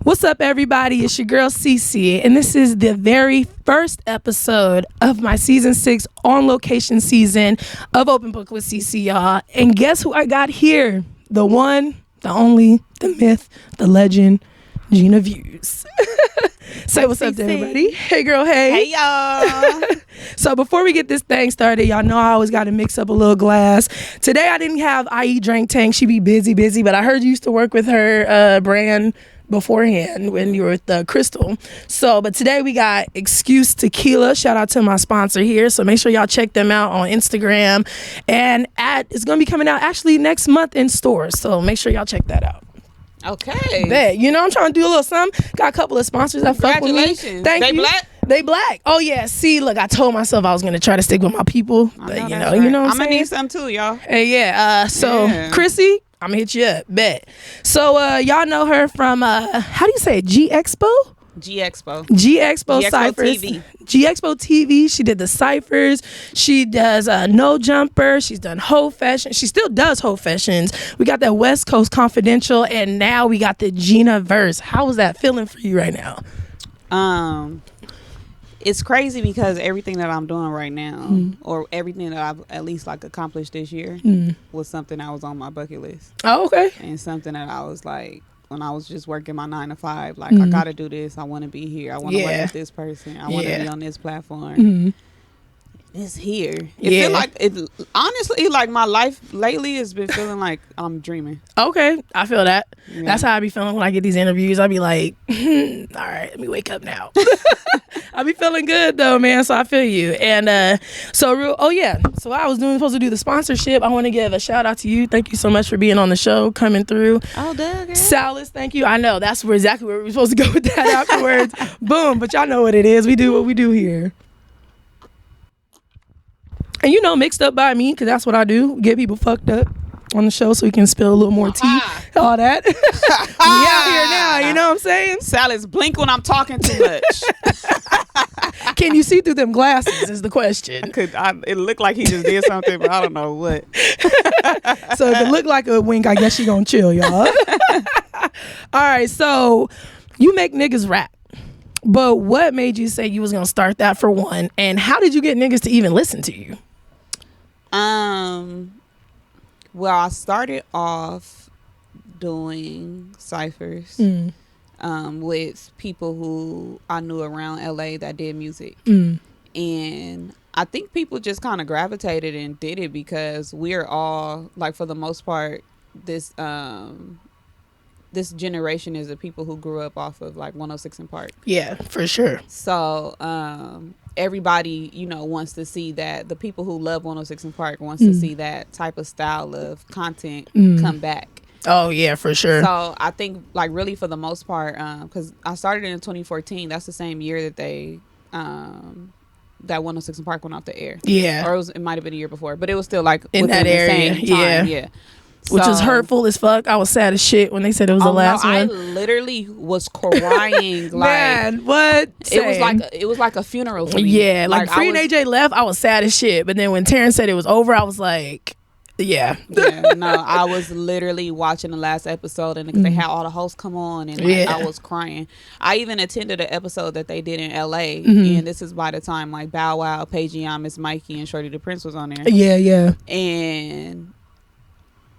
What's up, everybody? It's your girl Cici, and this is the very first episode of my season 6 on location season of Open Book with Cici, y'all. And guess who I got here? The one, the only, the myth, the legend, Gina Views. Say what's up to everybody. Hey, girl. Hey. Hey, y'all. So before we get this thing started, y'all know I always got to mix up a little glass. Today I didn't have IE Drink Tank. She be busy, but I heard you used to work with her brand beforehand when you were with Crystal. So, but today we got Excuse Tequila. Shout out to my sponsor here. So make sure y'all check them out on Instagram. And it's going to be coming out actually next month in stores. So make sure y'all check that out. Okay. Bet. You know, I'm trying to do a little something. Got a couple of sponsors that fuck with me. Congratulations. Thank you. They black? They black. Oh yeah. See, look, I told myself I was gonna try to stick with my people, but you know what I'm gonna saying? need some too, y'all. Hey, yeah. Chrissy, I'm gonna hit you up. Bet. So y'all know her from how do you say it? G Expo Cyphers. TV. G Expo TV. She did the Cyphers. She does No Jumper. She's done Hoe Fashion. She still does Hoe Fashions. We got that West Coast Confidential, and now we got the Gina Verse. How is that feeling for you right now? It's crazy because everything that I'm doing right now, or everything that I've at least like accomplished this year, was something that was on my bucket list. Oh, okay. And something that I was like, when I was just working my 9 to 5, like I gotta do this. I want to be here. I want to work with this person. I want to be on this platform. It's here. It feel like it. Honestly, like my life lately has been feeling like I'm dreaming. Okay, I feel that. Yeah. That's how I be feeling when I get these interviews. I be like, all right, let me wake up now. I be feeling good though, man. So I feel you. And so I was supposed to do the sponsorship. I want to give a shout out to you. Thank you so much for being on the show, coming through. Oh, Doug. Salas, thank you. I know that's exactly where we're supposed to go with that afterwards. Boom. But y'all know what it is. We do what we do here. And you know, mixed up by me, because that's what I do. Get people fucked up on the show so we can spill a little more tea. All that. We out here now, you know what I'm saying? Salas, blink when I'm talking too much. Can you see through them glasses is the question. It looked like he just did something, but I don't know what. So if it looked like a wink, I guess she gonna chill, y'all. All right, so you make niggas rap. But what made you say you was gonna start that for one? And how did you get niggas to even listen to you? Well, I started off doing ciphers with people who I knew around LA that did music. And I think people just kind of gravitated and did it because we're all, like, for the most part, this generation is the people who grew up off of like 106 and Park. Yeah, for sure. So everybody, you know, wants to see that. The people who love 106 and Park wants to see that type of style of content come back. Oh yeah, for sure. So I think, like, really for the most part, because I started in 2014. That's the same year that they that 106 and Park went off the air. Yeah, or it might have been a year before, but it was still like in that area. The same time. Yeah. Which was hurtful as fuck. I was sad as shit when they said it was the last one. I literally was crying. Like, man, what? It was like a funeral for me. Yeah, like Free and AJ left, I was sad as shit. But then when Terrence said it was over, I was like, yeah. No, I was literally watching the last episode, and they had all the hosts come on, and I was crying. I even attended an episode that they did in LA, and this is by the time like Bow Wow, Paige Young, Miss Mikey, and Shorty the Prince was on there. Yeah. And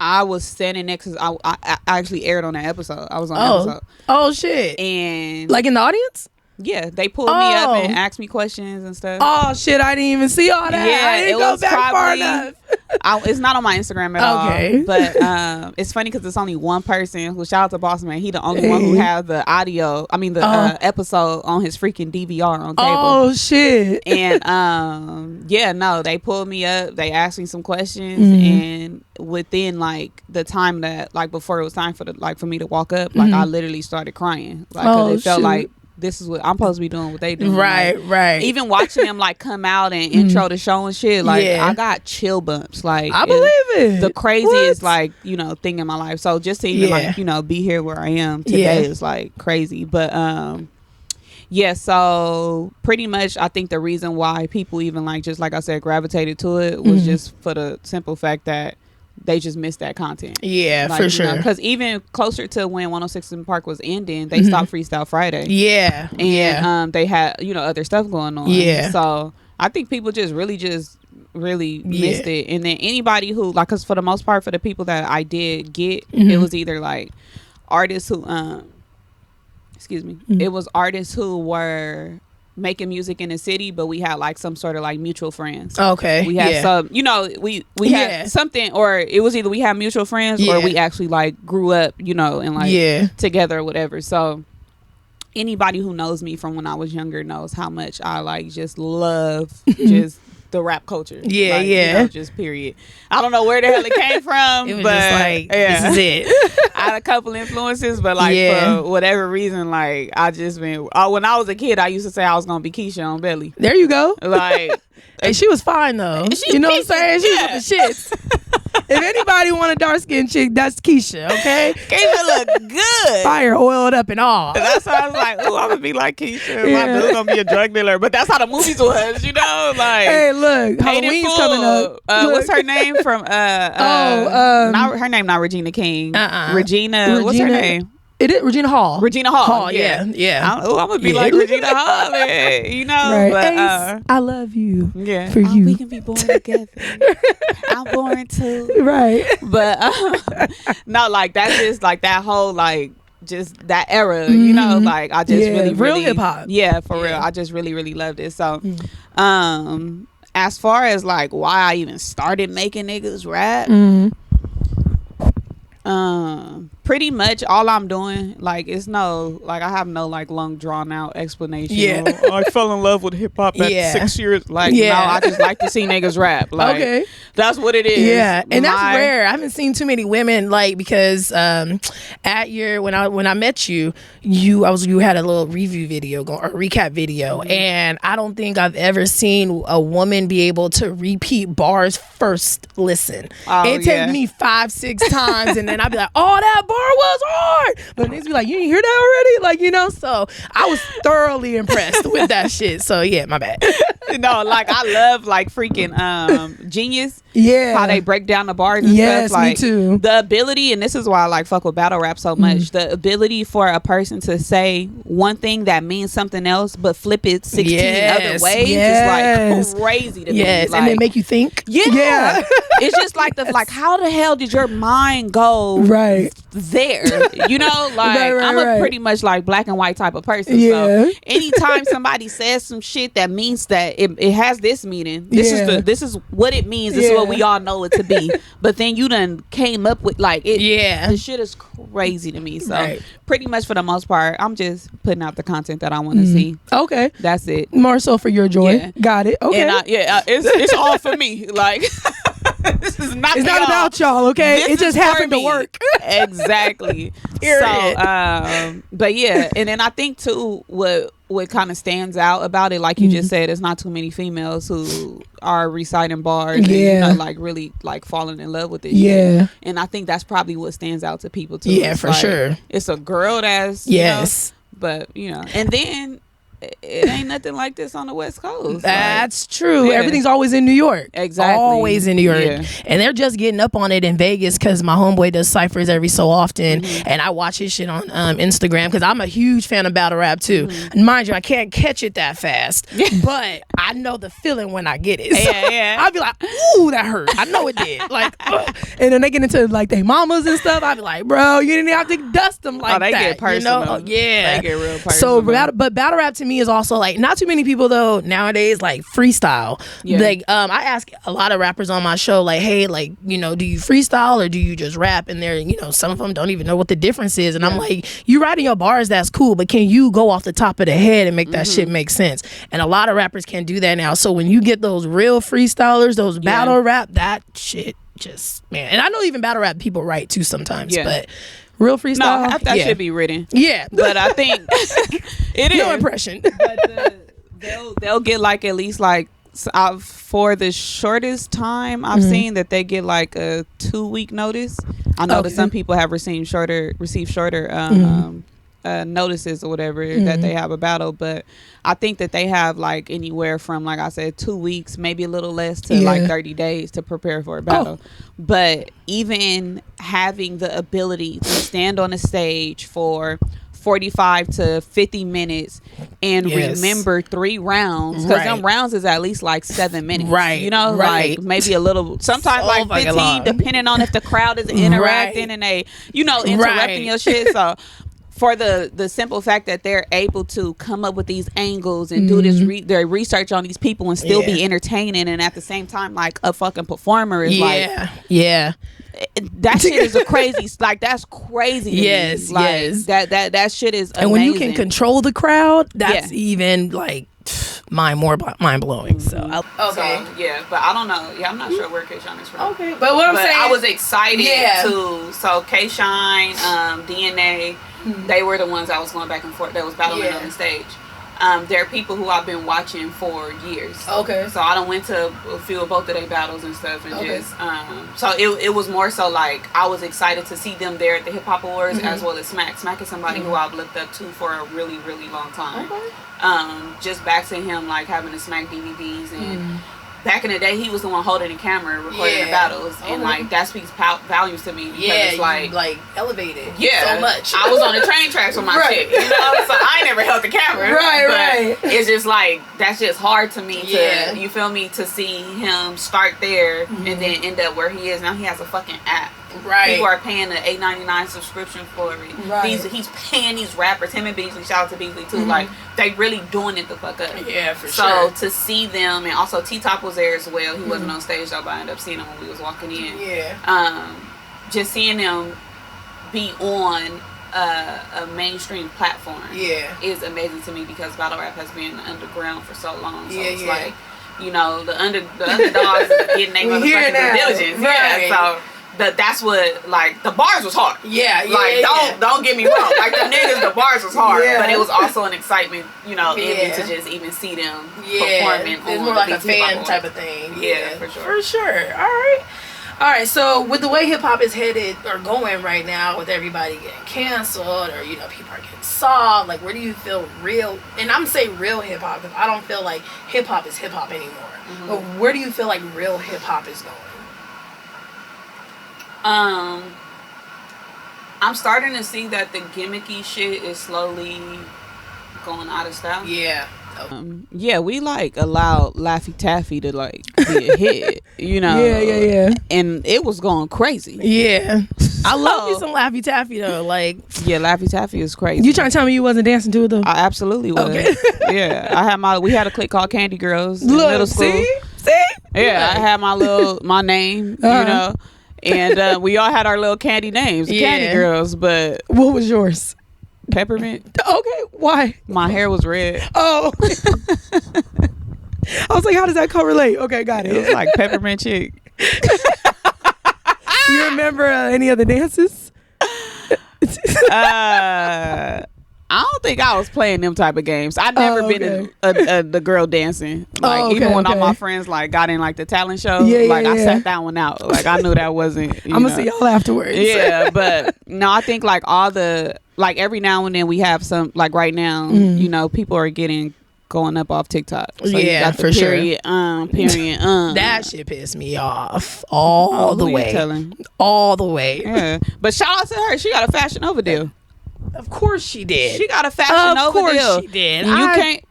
I was standing next to, I actually aired on that episode. I was on that episode. Oh shit. And like in the audience? Yeah, they pulled me up and asked me questions and stuff. Oh shit, I didn't even see all that. Yeah, I didn't go back far enough. It's not on my Instagram at all. But it's funny because it's only one person who, shout out to Boss Man, he the only one who has the audio, the episode on his freaking DVR on cable. Oh shit. And they pulled me up, they asked me some questions, and within like the time that, like, before it was time for me to walk up, like I literally started crying, like, because it felt like this is what I'm supposed to be doing, what they do. Right. Even watching them like come out and intro the show and shit, like I got chill bumps. Like, I believe it. The craziest like, you know, thing in my life. So just to even like, you know, be here where I am today is like crazy. But so pretty much I think the reason why people even like, just like I said, gravitated to it was just for the simple fact that they just missed that content. Yeah, like, for sure. Because even closer to when 106 in Park was ending, they stopped Freestyle Friday. Yeah. And they had, other stuff going on. Yeah. So I think people just really missed it. And then anybody who, like, because for the most part, for the people that I did get, it was either like artists who, it was artists who were making music in the city, but we had like some sort of like mutual friends. Okay. We had some, we had something, or it was either we had mutual friends or we actually like grew up, and like together or whatever. So anybody who knows me from when I was younger knows how much I like just love just the rap culture. Just period. I don't know where the hell it came from, it was but just like, this is it. I had a couple influences, but like for whatever reason, like I just been when I was a kid, I used to say I was gonna be Keisha on Belly. There you go. Like, and she was fine though. You know what I'm saying? She was with the shits. If anybody want a dark skinned chick, that's Keisha. Okay, Keisha look good, fire oiled up and all. That's why I was like, "Ooh, I'm gonna be like Keisha. My dude's gonna be a drug dealer." But that's how the movies was, Like, hey, look, Halloween's coming up. What's her name from? Not her name, not Regina King. Regina. What's her name? It is Regina Hall. Regina Hall. Yeah. I'm gonna be like Regina Hall. Right. But Ace, I love you. Yeah. For you. We can be born together. I'm born too. Right. But no, like that's just like that whole like just that era. Like I just really real hip hop. Yeah, for real. I just really loved it. So, as far as like why I even started making niggas rap. Pretty much all I'm doing, like, it's no, like, I have no, like, long drawn out explanation. Yeah. I fell in love with hip hop at 6 years. Like, no, I just like to see niggas rap. Like, that's what it is. Yeah, and that's rare. I haven't seen too many women, like, because at your when I met you, you had a little review video or recap video, and I don't think I've ever seen a woman be able to repeat bars first listen. It takes me 5-6 times, and then I'd be like, oh, that bar was hard, but niggas be like, you didn't hear that already, like, so I was thoroughly impressed with that shit. So yeah, my bad. No, like I love like freaking Genius. Yeah, how they break down the bars and stuff. Like, me too. The ability, and this is why I like fuck with battle rap so much. The ability for a person to say one thing that means something else, but flip it 16 other ways is like crazy to me. Like, and they make you think. Yeah. It's just like how the hell did your mind go there? I'm a pretty much like black and white type of person. So anytime somebody says some shit that means that it has this meaning, this is what it means. This is what we all know it to be. But then you done came up with like it. Yeah, the shit is crazy to me. So pretty much for the most part, I'm just putting out the content that I want to see. Okay, that's it. More so for your joy. Yeah. Got it. Okay. And it's all for me. Like. This is not. It's not about y'all, okay? It just happened to work. Exactly. So, but yeah, and then I think too, what kind of stands out about it, like you just said, there's not too many females who are reciting bars, and, like really like falling in love with it. Yeah, and I think that's probably what stands out to people too. Yeah, for sure. It's a girl that's but and then. It ain't nothing like this on the West Coast. That's true. Everything's always in New York. Exactly. Always in New York. And they're just getting up on it in Vegas because my homeboy does ciphers every so often. And I watch his shit on Instagram because I'm a huge fan of battle rap too. And mind you, I can't catch it that fast. But I know the feeling when I get it. So I'll be like, ooh, that hurt. I know it did. Like, and then they get into like their mamas and stuff. I'll be like, bro, you didn't have to dust them like they that. Get personal. They get real personal. So, but battle rap to me is also like not too many people though nowadays like freestyle. Like I ask a lot of rappers on my show like, hey, like, do you freestyle or do you just rap? And they're some of them don't even know what the difference is, and I'm like, you writing your bars, that's cool, but can you go off the top of the head and make that shit make sense? And a lot of rappers can do that now. So when you get those real freestylers, those battle rap, that shit just, man. And I know even battle rap people write too sometimes, but real freestyle, no, half that should be written. Yeah, but I think it is no impression. But they'll get like at least like for the shortest time I've seen that they get like a 2-week notice. I know that some people have received shorter notices or whatever that they have a battle. But I think that they have like anywhere from, like I said, 2 weeks, maybe a little less, to like 30 days to prepare for a battle. But even having the ability to stand on a stage for 45 to 50 minutes and remember 3 rounds, because them rounds is at least like 7 minutes, you know, like maybe a little, sometimes like 15, depending on if the crowd is interacting and they, you know, interrupting your shit. So for the simple fact that they're able to come up with these angles and do this their research on these people and still be entertaining, and at the same time like a fucking performer is like that shit is a crazy, like that's crazy to me. Like, that shit is amazing. And when you can control the crowd, that's even like mind blowing. So but I don't know. I'm not sure where K-Shine is from. But what I'm saying, I was excited to. So K-Shine, DNA, they were the ones I was going back and forth that was battling on the stage. There are people who I've been watching for years. So I done went to a few of both of their battles and stuff, and just so it was more so like I was excited to see them there at the Hip Hop Awards, as well as Smack. Smack is somebody who I've looked up to for a really, really long time. Just back to him like having the Smack DVDs, and back in the day he was the one holding the camera recording the battles, and like that speaks volumes to me, because it's like elevated so much. I was on the train tracks with my shit, you know, so I ain't never held the camera, but it's just like that's just hard to me to, you feel me, to see him start there and then end up where he is now. He has a fucking app. People are paying the $8.99 subscription for it. He's paying these rappers, him and Beasley, shout out to Beasley too, like they really doing it the fuck up. So to see them, and also T-Top was there as well. He wasn't on stage though, but I ended up seeing him when we was walking in. Just seeing them be on a mainstream platform is amazing to me, because battle rap has been underground for so long. So it's like, you know, the underdogs are getting their motherfucking due diligence. So that's what, like, the bars was hard. Don't get me wrong. Like, the niggas, the bars was hard. But it was also an excitement, you know, in me to just even see them performing. It's more like a fan type of thing. For sure. All right, so with the way hip hop is headed or going right now, with everybody getting canceled, or, you know, people are getting soft, like, where do you feel real, and I'm saying real hip hop, because I don't feel like hip hop is hip hop anymore. But where do you feel like real hip hop is going? I'm starting to see that the gimmicky shit is slowly going out of style. We like allowed Laffy Taffy to like be a hit, you know. And it was going crazy. I love me some Laffy Taffy though. Like, Laffy Taffy is crazy. You trying to tell me you wasn't dancing to it though? I absolutely was. We had a clique called Candy Girls in middle school. See? I had my name, you know. And we all had our little candy names, Candy Girls. But what was yours? Peppermint. Okay, why? My hair was red. Oh. I was like, how does that correlate? Okay, got it. It was like Peppermint Chick. You remember any of the dances? I don't think I was playing them type of games. I'd never been the girl dancing. Like, even when all my friends like got in like the talent show, I sat that one out. Like, I knew that wasn't. I'm gonna see y'all afterwards. But no, I think like all the, like, every now and then we have some, like right now, you know, people are going up off TikTok. So you got the for period, period. That shit pissed me off all the way. All the way. Yeah. But shout out to her. She got a Fashion Nova deal. Of course she did. She got a Fashion Nova deal. Of course she did.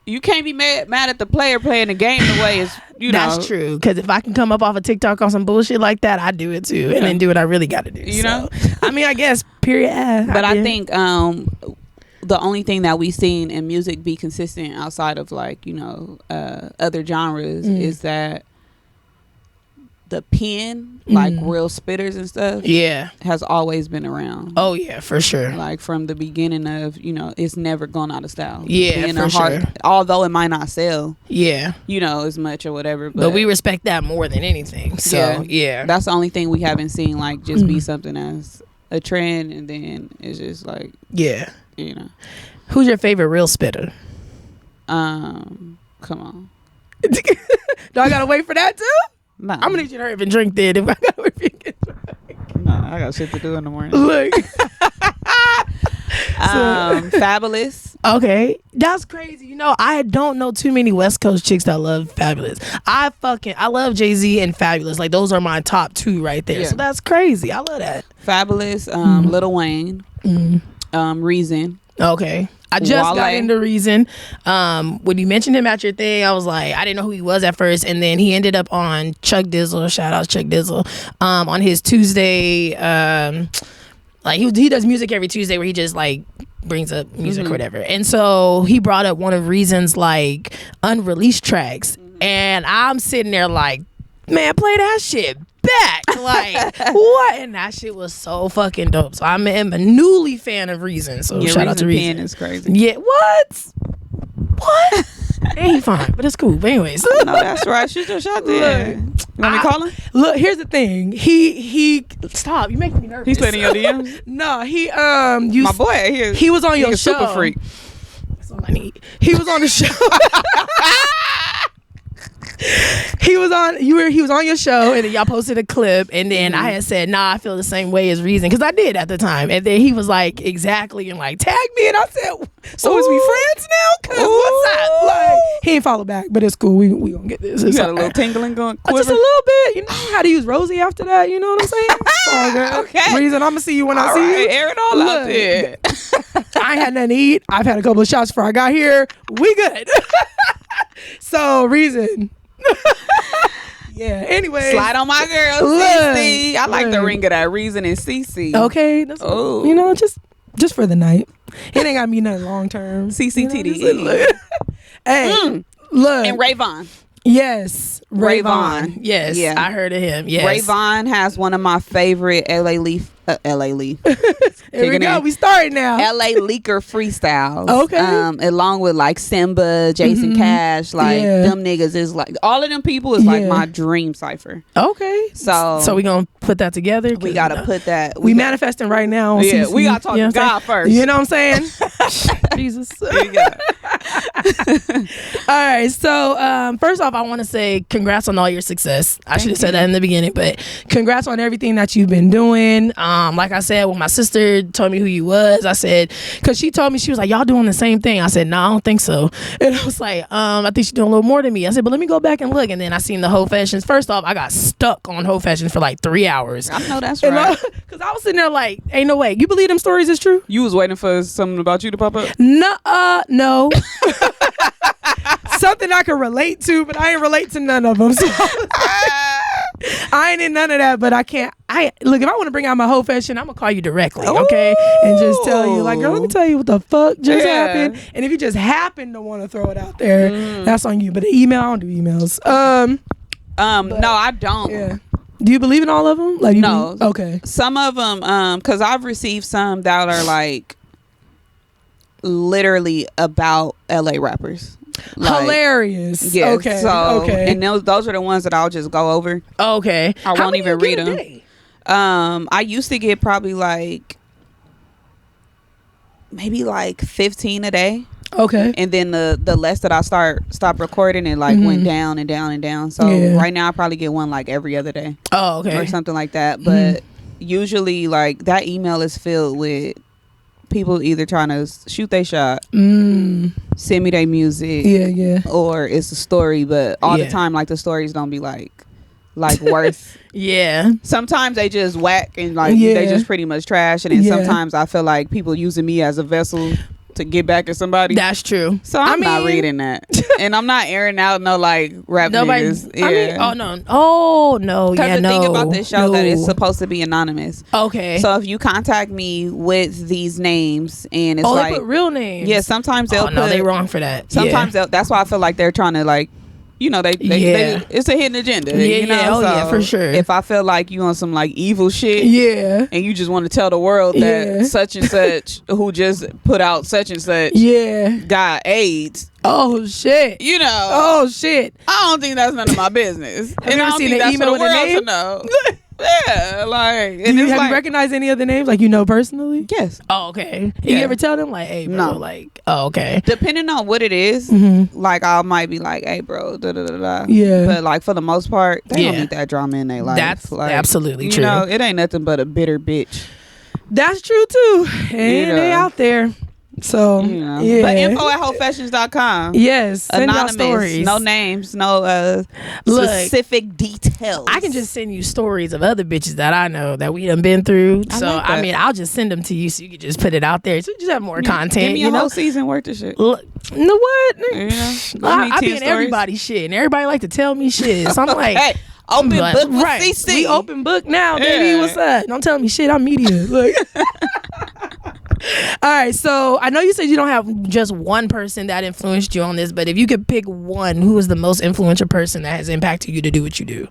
You can't be mad at the player playing the game the way it's, you know. That's true. Because if I can come up off of TikTok on some bullshit like that, I do it too, and then do what I really got to do. You know. I mean, I guess. Period. But I think the only thing that we've seen in music be consistent outside of, like, you know, other genres is that the pen, like real spitters and stuff, has always been around. Oh yeah, for sure. Like from the beginning of, you know, it's never gone out of style. For sure. Although it might not sell, you know, as much or whatever. But we respect that more than anything. So that's the only thing we haven't seen, like, just be something as a trend, and then it's just like, you know. Who's your favorite real spitter? Come on. Do I gotta wait for that too? No. I'm gonna need you to hurry up and drink then. If I gotta wait for you to get drunk. No, I got shit to do in the morning. Look. Fabulous. Okay, that's crazy. You know, I don't know too many West Coast chicks that love Fabulous. I love Jay-Z and Fabulous. Like, those are my top two right there. Yeah. So that's crazy. I love that. Fabulous, Lil Wayne, Reason. Okay. I just got into Reason. When you mentioned him at your thing, I was like, I didn't know who he was at first, and then he ended up on Chuck Dizzle. Shout out Chuck Dizzle. On his Tuesday, like he does music every Tuesday where he just like brings up music or whatever. And so he brought up one of Reason's like unreleased tracks, and I'm sitting there like, man, play that shit back. Like, what? And that shit was so fucking dope. So I'm a newly fan of Reason. So shout out to Reason. Is crazy. Yeah, what? Ain't fine, but it's cool. But anyways. No, that's right. Shoot your shot there. You want me to call him? Look, here's the thing. He stop. You making me nervous. He's playing in your DMs? No, he my boy, he was on your show. Super freak. That's all I need. He was on the show. He was on your show, and then y'all posted a clip, and then I had said, nah, I feel the same way as Reason, because I did at the time. And then he was like, exactly, and like, tag me. And I said, so is we friends now? Cause what's up? Like, he ain't follow back, but it's cool. We gonna get this. You got a little tingling going, quiver? Just a little bit. You know how to use Rosie after that. You know what I'm saying? All good. Okay. Reason, I'm gonna see you when I see you. Air it all out there. I ain't had nothing to eat. I've had a couple of shots before I got here. We good. So Reason. Yeah. Anyway, slide on my girl, Cici. I like the ring of that Reason and Cici. Okay. That's you know, just for the night. It ain't gotta be nothing long term. CCTD. Hey, look. And Rayvon. Yes. Rayvon. Yes. Yeah. I heard of him. Yes. Rayvon has one of my favorite LA Leaf. Here we go. We started now. LA Leaker freestyles. Okay. Along with like Simba, Jason Cash, like them niggas is like all of them people is like my dream cipher. Okay. So we gonna put that together. We gotta put that. We manifesting right now. Yeah. We gotta talk to God first. You know what I'm saying? Jesus. Yeah. All right. So first off, I want to say congrats on all your success. I should have said that in the beginning, but congrats on everything that you've been doing. Like I said, when my sister told me who you was, I said, because she told me, she was like, y'all doing the same thing. I said, no, I don't think so. And I was like, I think she's doing a little more than me. I said, but let me go back and look. And then I seen the Whole Fashions. First off, I got stuck on Whole Fashions for like 3 hours. I know that's right. Because I was sitting there like, ain't no way. You believe them stories is true? You was waiting for something about you to pop up? No. Something I can relate to, but I ain't relate to none of them. So I ain't in none of that, but I can't. Look, if I want to bring out my Whole Fashion, I'm gonna call you directly, okay? And just tell you, like, girl, let me tell you what the fuck just happened. And if you just happen to want to throw it out there, that's on you. But the email, I don't do emails. No, I don't. Yeah. Do you believe in all of them? Like, no. Okay. Some of them, because I've received some that are like literally about LA rappers. Like, hilarious. Yeah. Okay. So, and those are the ones that I'll just go over. Okay. I won't even read them. I used to get probably like maybe like 15 a day. Okay. And then the less that I stop recording, it like went down and down and down. So right now I probably get one like every other day. Oh, okay. Or something like that. But usually like that email is filled with people either trying to shoot their shot, send me their music, or it's a story, but all the time like the stories don't be like worth. Sometimes they just whack and like they just pretty much trash, and then sometimes I feel like people using me as a vessel to get back at somebody. That's true. So I'm not reading that, and I'm not airing out no like rap niggas. I mean, oh no, Because the thing about this show that it's supposed to be anonymous. Okay. So if you contact me with these names and it's like they put real names. Yeah, sometimes they'll. No, they wrong for that. Sometimes that's why I feel like they're trying to like. You know, they it's a hidden agenda. Yeah, you know? Yeah, for sure. If I feel like you on some like evil shit, and you just want to tell the world that such and such who just put out such and such, got AIDS. Oh shit! You know. Oh shit! I don't think that's none of my business. Have you ever seen an email with a name? Yeah, like. Have you recognized any of the names, like, you know, personally? Yes. Oh, okay. You ever tell them, like, hey, bro, like, oh, okay. Depending on what it is, like, I might be like, hey, bro, da da da da. Yeah. But, like, for the most part, they don't need that drama in their life. That's like, absolutely true. You know, it ain't nothing but a bitter bitch. That's true too. And they out there. So yeah. But info@hopefashions.com. Yes. Send Anonymous, y'all stories. no names, no specific details. I can just send you stories of other bitches that I know that we done been through. I mean, I'll just send them to you so you can just put it out there. So you just have more content. Give me a whole season worth of shit. Look, you know what? I be in everybody's shit, and everybody like to tell me shit. So I'm like, hey, open book with Cici. We open book now, baby. What's up? Don't tell me shit. I'm media. Look. All right, so I know you said you don't have just one person that influenced you on this, but if you could pick one, who is the most influential person that has impacted you to do what you do?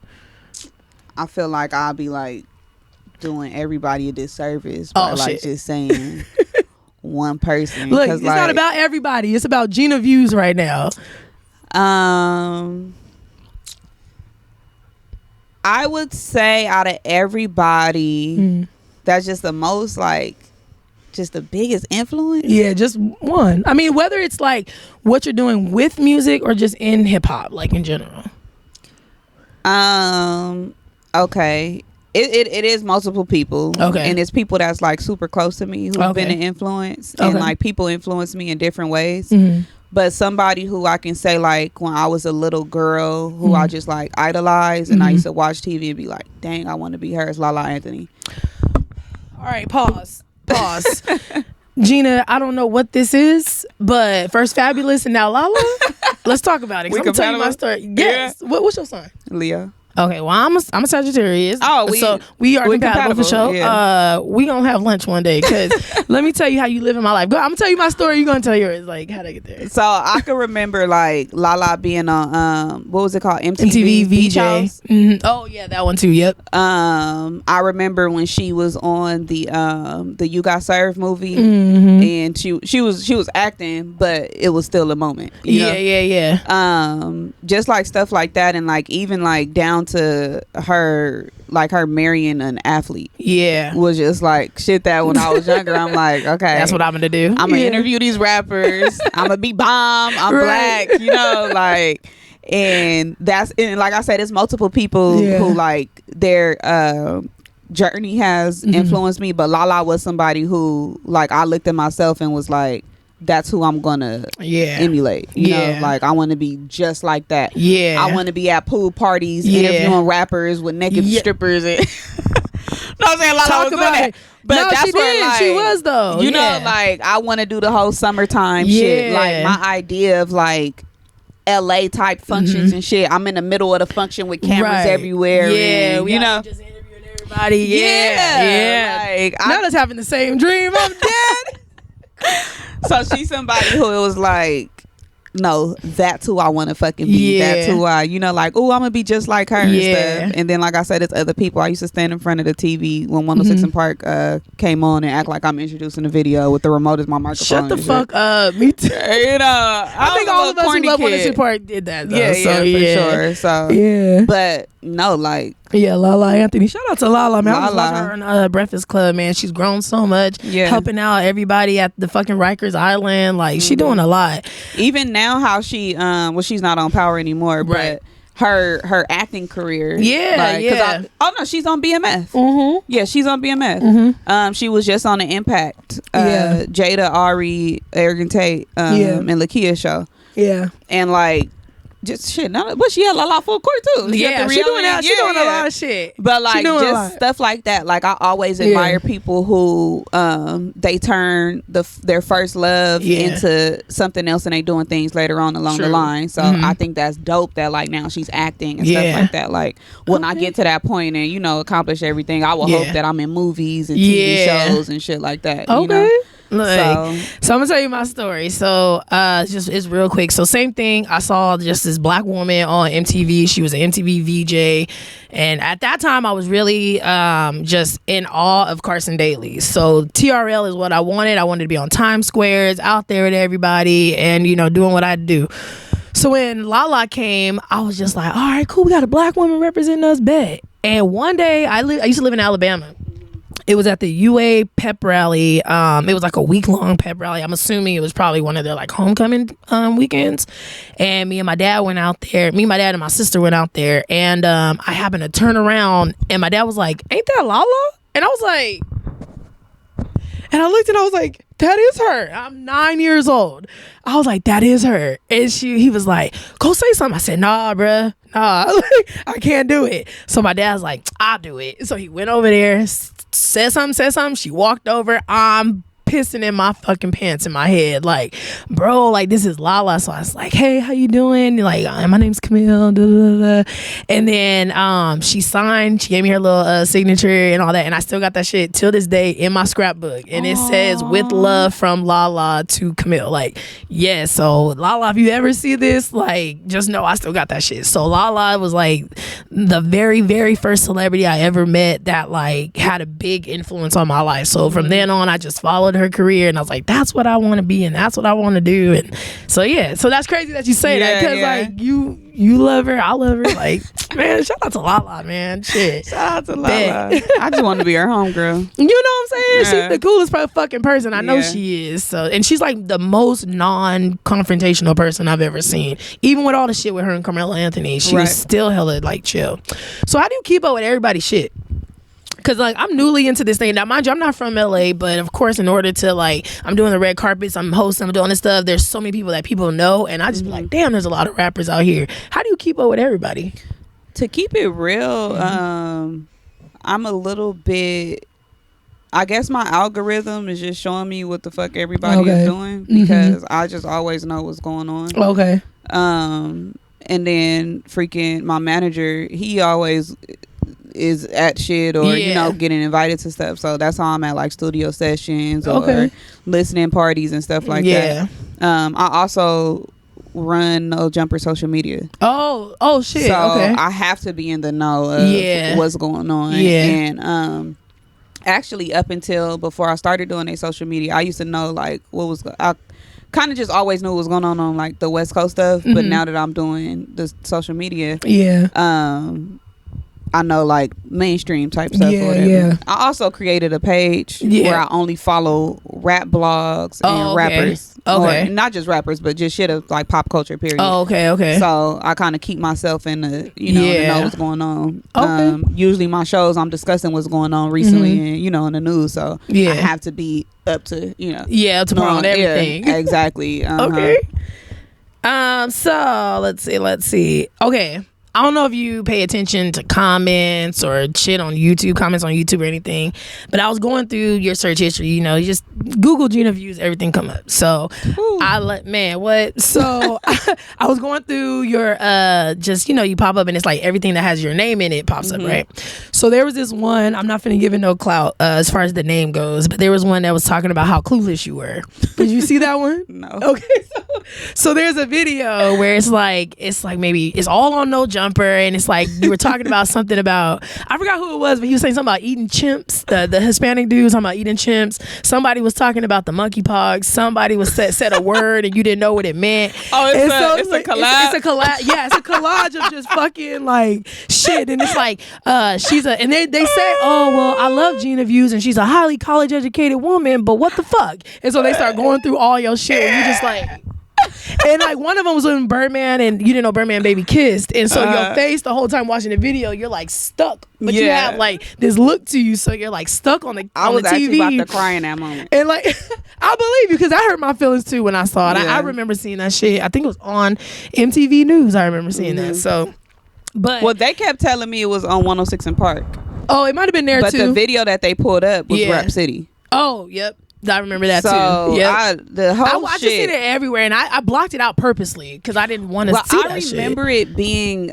I feel like I'll be like doing everybody a disservice by just saying one person. Look, it's not about everybody. It's about Gina Views right now. I would say out of everybody, that's just the most just the biggest influence. Yeah, just one. I mean, whether it's like what you're doing with music or just in hip hop, like in general. Okay. It is multiple people. Okay. And it's people that's like super close to me who've been an influence. And like people influence me in different ways. But somebody who I can say like when I was a little girl who I just like idolized and I used to watch TV and be like, dang, I want to be her, is LaLa Anthony. All right, pause. Gina, I don't know what this is, but first Fabulous and now LaLa. Let's talk about it. I'm gonna tell you my story. Yes. Yeah. What's your sign? Leo. Okay, well I'm a Sagittarius. Oh, we are compatible for sure. Yeah. We gonna have lunch one day because let me tell you how you live in my life. I'm gonna tell you my story. You gonna tell yours. Like how'd I get there? So I can remember like LaLa being on what was it called, MTV VJ. Oh yeah, that one too. Yep. I remember when she was on the You Got Served movie, and she was acting, but it was still a moment. You know? Yeah. Just like stuff like that, and like even like down to her marrying an athlete was just like shit that when I was younger I'm like, okay, that's what I'm gonna do. I'm gonna interview these rappers. I'm gonna be bomb. I'm black, you know, like, and like I said, it's multiple people who like their journey has influenced me, but LaLa was somebody who like I looked at myself and was like, that's who I'm gonna emulate. You know, like I want to be just like that. Yeah, I want to be at pool parties interviewing rappers with naked strippers. And no, I'm saying LaLa was doing that. But no, that's where like, she was though. You know, like I want to do the whole summertime shit. Like my idea of like LA type functions and shit. I'm in the middle of the function with cameras everywhere. Yeah, and, you know. Just interviewing everybody. Yeah. Like, now that's having the same dream. I'm dead. So she's somebody who it was like, no, that's who I want to fucking be. That's who I, you know, like, oh, I'm gonna be just like her and stuff. And then, like I said, it's other people. I used to stand in front of the TV when 106 and Park came on and act like I'm introducing the video with the remote as my microphone. Shut the fuck up. Me too. You know, I think all of us who love 106 Park did that. Though. For sure. So but no, like. Yeah, LaLa Anthony. Shout out to LaLa, man. I was watching her on Breakfast Club, man. She's grown so much. Yeah. Helping out everybody at the fucking Rikers Island. Like, she doing a lot. Even now how she, she's not on Power anymore, but her acting career. Yeah, oh, no, she's on BMF. Yeah, she's on BMF. She was just on the Impact. Jada, Ari, Arrogant Tate, and Lakia show. Yeah. And, like, just shit, but she had LaLa full court too. She doing a lot of shit. But like just stuff like that. Like I always admire people who they turn their first love into something else and they doing things later on along the line. So I think that's dope that like now she's acting and stuff like that. Like when I get to that point and you know accomplish everything, I will hope that I'm in movies and TV shows and shit like that. Okay. You know? So I'm gonna tell you my story. So it's real quick. So same thing. I saw just this black woman on MTV. She was an MTV VJ, and at that time I was really just in awe of Carson Daly. So TRL is what I wanted. I wanted to be on Times Squares, out there with everybody, and you know doing what I do. So when LaLa came, I was just like, all right, cool. We got a black woman representing us, bet. And one day I used to live in Alabama. It was at the UA pep rally. It was like a week-long pep rally. I'm assuming it was probably one of their like homecoming weekends. And me and my dad went out there. Me, my dad, and my sister went out there. And I happened to turn around, and my dad was like, "Ain't that LaLa?" And I was like, And I looked and I was like, that is her. I'm 9 years old. I was like, that is her. And he was like, go say something. I said, nah, bruh. Nah, I can't do it. So my dad's like, I'll do it. So he went over there, said something. She walked over. I'm pissing in my fucking pants in my head, like, bro, like, this is LaLa. So I was like, hey, how you doing? Like, my name's Camille, da, da, da. And then she signed, she gave me her little signature and all that, and I still got that shit till this day in my scrapbook, and it says, with love from LaLa to Camille. Like, yeah, so LaLa, if you ever see this, like, just know I still got that shit. So LaLa was like the very, very first celebrity I ever met that like had a big influence on my life. So from then on, I just followed her career, and I was like, that's what I want to be, and that's what I want to do. And so yeah, so that's crazy that you say that, because like you love her, I love her. Like, man, shout out to LaLa, man. Shit, shout out to LaLa. I just want to be her homegirl. You know what I'm saying? She's the coolest fucking person. I know she is. So, and she's like the most non-confrontational person I've ever seen. Even with all the shit with her and Carmelo Anthony, she was still hella like chill. So how do you keep up with everybody's shit? Because like I'm newly into this thing now, mind you, I'm not from LA, but of course in order to like, I'm doing the red carpets, I'm hosting, I'm doing this stuff, there's so many people that people know, and I just be like, damn, there's a lot of rappers out here. How do you keep up with everybody? To keep it real, I'm a little bit, I guess my algorithm is just showing me what the fuck everybody is doing, because I just always know what's going on. Okay. And then freaking my manager, he always is at shit or you know, getting invited to stuff, so that's how I'm at like studio sessions or listening parties and stuff like that. I also run No Jumper social media. Oh shit. So I have to be in the know of what's going on. And actually up until before I started doing a social media, I used to know like what was I kind of just always knew what was going on like the West Coast stuff, but now that I'm doing the social media, I know like mainstream type stuff or whatever. I also created a page where I only follow rap blogs and rappers. Or not just rappers, but just shit of like pop culture, period. So I kind of keep myself in the, you know, to know what's going on. Usually my shows, I'm discussing what's going on recently and, you know, in the news. So I have to be up to, you know. To promote everything. Exactly. So let's see. Okay. I don't know if you pay attention to comments or shit on YouTube, comments on YouTube or anything, but I was going through your search history, you know, you just Google Gina Views, everything come up. So So I was going through your, just, you know, you pop up and it's like everything that has your name in it pops up, right? So there was this one, I'm not finna give it no clout as far as the name goes, but there was one that was talking about how clueless you were. Did you see that one? No. Okay, so there's a video where it's like maybe it's all on No Jumper, and it's like you were talking about something about, I forgot who it was, but he was saying something about eating chimps. The Hispanic dude was talking about eating chimps. Somebody was talking about the monkeypox. Somebody was said a word and you didn't know what it meant. Oh, it's a collage. It's a collage. Yeah, it's a collage of just fucking like shit. And it's like and they say, oh well, I love Gina Views and she's a highly college educated woman, but what the fuck? And so they start going through all your shit and you just like. And like one of them was when Birdman, and you didn't know Birdman baby kissed, and so your face the whole time watching the video, you're like stuck, but you have like this look to you, so you're like stuck on the I was the TV. Actually about to cry in that moment, and like I believe you because I hurt my feelings too when I saw it. I remember seeing that shit. I think it was on MTV News. I remember seeing that. So, but well, they kept telling me it was on 106 in Park. Oh, it might have been there but too. But the video that they pulled up was Rap City. Oh, yep. I remember that too. I just seen it everywhere, and I blocked it out purposely because I didn't want to see that shit. I remember it being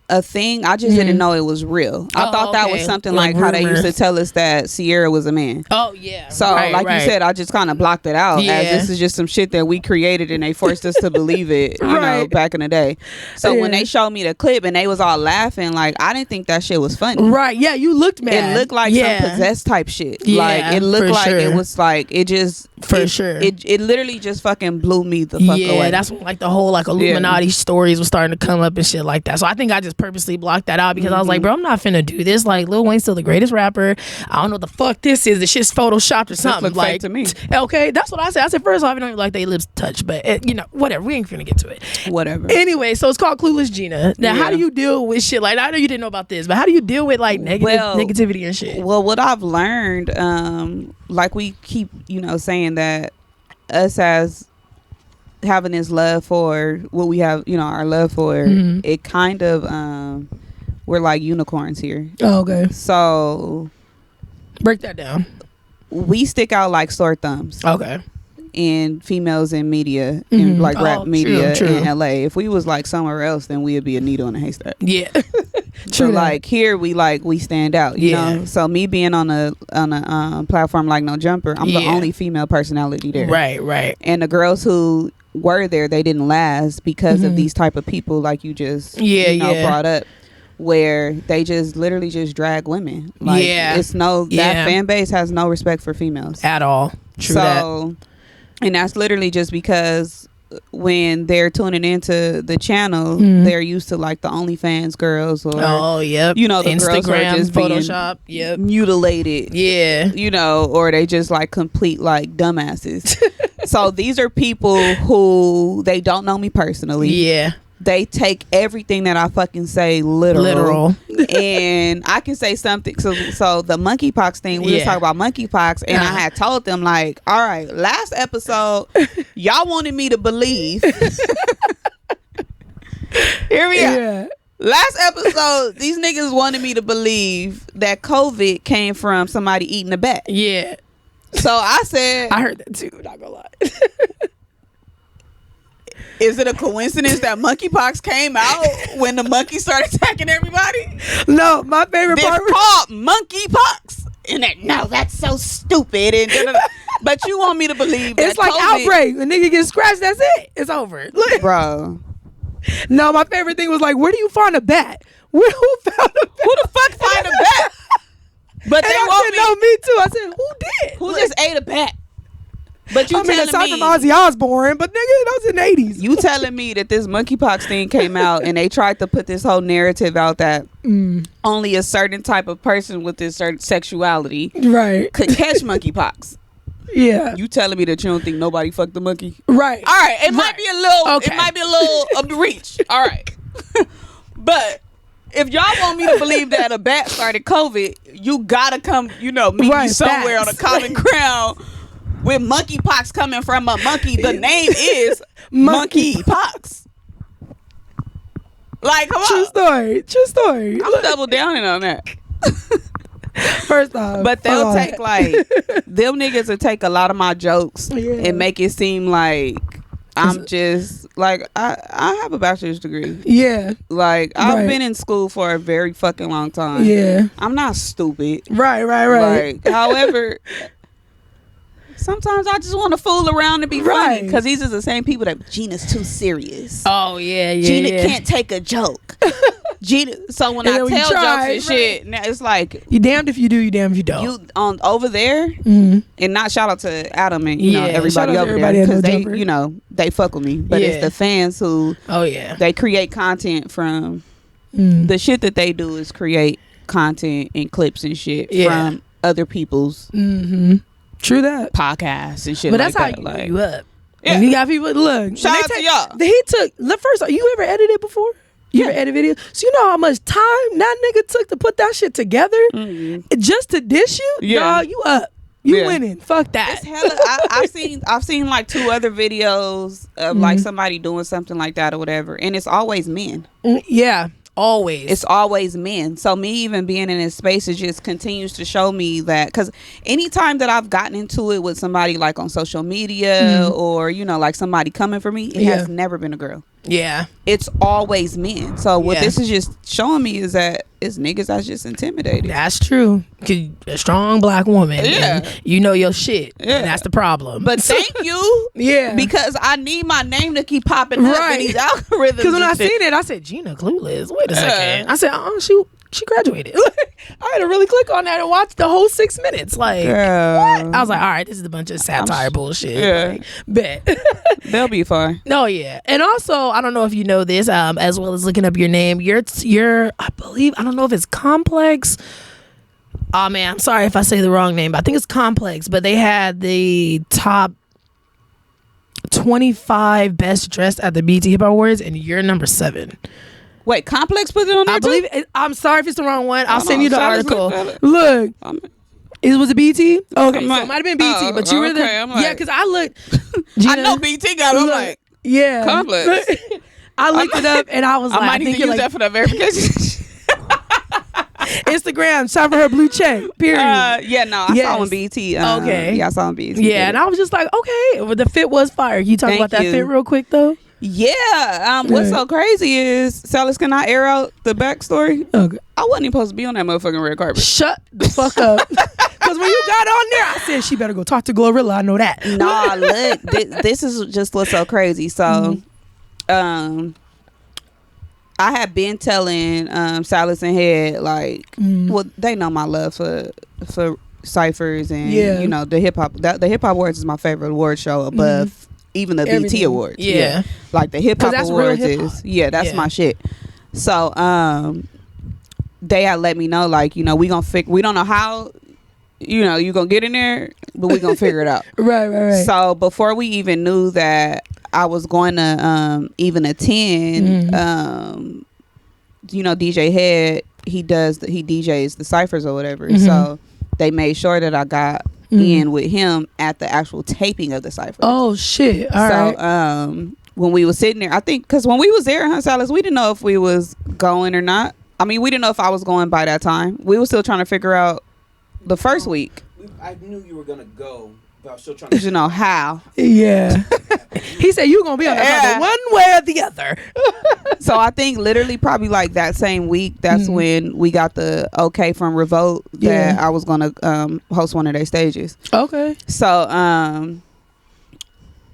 a thing. I just didn't know it was real. I thought that was something like how they used to tell us that Sierra was a man. Oh yeah. So you said, I just kind of blocked it out as this is just some shit that we created and they forced us to believe it, you know, back in the day. So when they showed me the clip and they was all laughing, like I didn't think that shit was funny. Right. Yeah, you looked mad. It looked like some possessed type shit. Yeah, like it looked like it was like it just It literally just fucking blew me the fuck away. That's when like the whole like Illuminati stories were starting to come up and shit like that. So I think I just just purposely blocked that out because I was like, bro, I'm not finna do this. Like, Lil Wayne's still the greatest rapper. I don't know what the fuck this is. The shit's photoshopped or something. Like, fake to me. Okay, that's what I said. I said, first off, I don't even like they lips touch, but whatever. We ain't finna get to it. Whatever. Anyway, so it's called Clueless Gina. Now, how do you deal with shit? Like, I know you didn't know about this, but how do you deal with like negativity and shit? Well, what I've learned, like we keep, saying that us as having this love for what we have, our love for, it kind of, we're like unicorns here. Oh, okay. So break that down. We stick out like sore thumbs. Okay. In females in media, in like rap media in LA. If we was like somewhere else, then we'd be a needle in a haystack. Yeah. So like here we stand out, you know. So me being on a platform like No Jumper, I'm the only female personality there. Right. And the girls who were there, they didn't last because of these type of people like you just brought up, where they just literally just drag women. Like, it's that fan base has no respect for females at all. True that. And that's literally just because when they're tuning into the channel, they're used to like the OnlyFans girls or the Instagram, girls who are just Photoshop, being mutilated, or they just like complete like dumbasses. So these are people who they don't know me personally. They take everything that I fucking say literal. And I can say something. So the monkeypox thing, we was talking about monkeypox, and I had told them like, all right, last episode, y'all wanted me to believe. Here we are. Last episode, these niggas wanted me to believe that COVID came from somebody eating a bat. Yeah. So I said, I heard that too, not gonna lie. Is it a coincidence that monkeypox came out when the monkey started attacking everybody? No, my favorite part was called monkeypox. And that's so stupid. But you want me to believe that it's like COVID, outbreak. A nigga gets scratched, that's it. It's over. Look. Bro. No, my favorite thing was like, where do you find a bat? Who found a bat? Who the fuck find a bat? But and I said, no, me too. I said, who did? Who just ate a bat? But you aside from Ozzy Osbourne, but nigga, that was in the 80s. You telling me that this monkeypox thing came out and they tried to put this whole narrative out that only a certain type of person with this certain sexuality could catch monkeypox. Yeah. You telling me that you don't think nobody fucked the monkey? Right. All right. It might be a little of the reach. All right. But if y'all want me to believe that a bat started COVID, you gotta come, meet me somewhere on a common ground. With monkeypox coming from a monkey, the name is monkeypox. Like, come on. True story. I'm double downing on that. First off. But they'll take like, them niggas will take a lot of my jokes and make it seem like I'm just, like, I have a bachelor's degree. Yeah. Like, I've been in school for a very fucking long time. Yeah. I'm not stupid. Right. Like, however... Sometimes I just want to fool around and be funny because these are the same people that Gina's too serious. Oh yeah. Gina can't take a joke. Gina. So when I tell jokes and shit, now it's like you damned if you do, you damned if you don't. You on over there, and not shout out to Adam and everybody over there because they they fuck with me. But it's the fans who they create content from the shit that they do is create content and clips and shit from other people's. True that. Podcasts and shit. But that's like how that. you up. Yeah. And you got people look. Shout out to y'all. He took first. You ever edited before? You ever edit videos? So you know how much time that nigga took to put that shit together just to dish you? Yeah. Dog, you up. You winning. Fuck that. It's hella, I've seen like 2 other videos of like somebody doing something like that or whatever, and it's always men. Yeah. Always. It's always men. So me even being in this space, it just continues to show me that, because anytime that I've gotten into it with somebody like on social media or like somebody coming for me, it has never been a girl. Yeah. It's always men. So what this is just showing me is that it's niggas that's just intimidated. That's true. Cause a strong black woman. Yeah. You know your shit. Yeah. And that's the problem. But thank you. Because I need my name to keep popping up in these algorithms. Because when I seen it, I said, Gina Clueless. Wait a second. I said, she graduated. I had to really click on that and watch the whole 6 minutes. Like, what? I was like, all right, this is a bunch of satire bullshit. Yeah. Like, bet. They'll be fine. No, yeah. And also, I don't know if you know this, as well as looking up your name, you're I believe, I don't know if it's Complex. Oh man, I'm sorry if I say the wrong name, but I think it's Complex. But they had the top 25 best dressed at the BET Hip Hop Awards, and you're number 7. Wait, Complex put it on there I believe I'm sorry if it's the wrong one. I'll send you the article. Look. It was a BT? Okay, so it might have been BT, but you were the... like, yeah, because I looked... Gina, I know BT got it. I'm like... Yeah. Complex. I looked it up and I was like... I might need to use that for the verification. Instagram, shout for her blue check, period. Yeah, no, I saw on BT. Okay. Yeah, I saw on BT. Yeah, and I was just like, okay. Well, the fit was fire. Can you talk about that fit real quick, though? Yeah. What's so crazy is, Salas, can I air out the backstory? Okay. I wasn't even supposed to be on that motherfucking red carpet. Shut the fuck up. Because when you got on there, I said, she better go talk to Glorilla. I know that. Nah, look, this is just what's so crazy. So, I had been telling Silas and Head, like, well, they know my love for ciphers and you know, the hip hop. The Hip Hop Awards is my favorite award show above even the BT Awards. Yeah, like the Hip Hop Awards is that's my shit. So they had let me know, like, you know, we don't know how, you know, you gonna get in there, but we gonna figure it out. Right. So before we even knew that I was going to even attend, you know, DJ Head, he DJs the ciphers or whatever. So they made sure that I got in with him at the actual taping of the ciphers. Oh shit! All right. When we was sitting there, I think because when we was there, Silas, we didn't know if we was going or not. I mean, we didn't know if I was going by that time. We were still trying to figure out the first week. I knew you were gonna go, but I was still trying to. You know how? Yeah. He said you gonna be on that one way or the other. So I think literally probably like that same week, that's when we got the okay from Revolt that I was gonna host one of their stages. Okay. So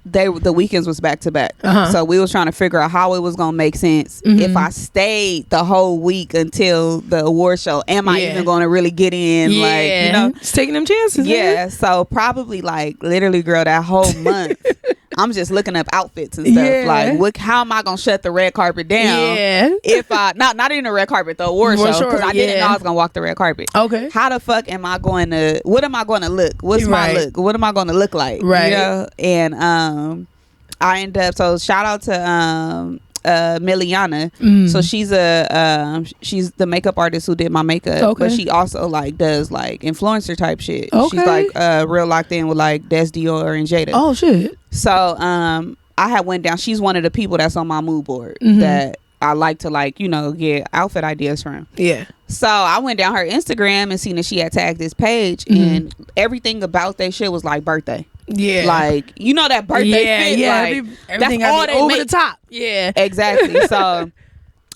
the weekends was back to back. So we was trying to figure out how it was gonna make sense if I stayed the whole week until the award show. Am I even gonna really get in? Like, you know, just taking them chances. Yeah. So probably like literally, girl, that whole month I'm just looking up outfits and stuff. Like, how am I gonna shut the red carpet down? If I not in the red carpet, the award show, because I didn't know I was gonna walk the red carpet. Okay. How the fuck am I going to? What am I going to look? What's my look? What am I going to look like? Right. You know? And I end up. So shout out to Miliana. So she's the makeup artist who did my makeup, but she also like does like influencer type shit. She's like real locked in with like Des Dior and Jada. Oh shit. So I had went down. She's one of the people that's on my mood board that I like to, like, you know, get outfit ideas from. Yeah. So I went down her Instagram and seen that she had tagged this page and everything about that shit was like birthday. Yeah. Like, you know, that birthday fit. Yeah. Like, everything that's all they over make. the top. Yeah. Exactly. So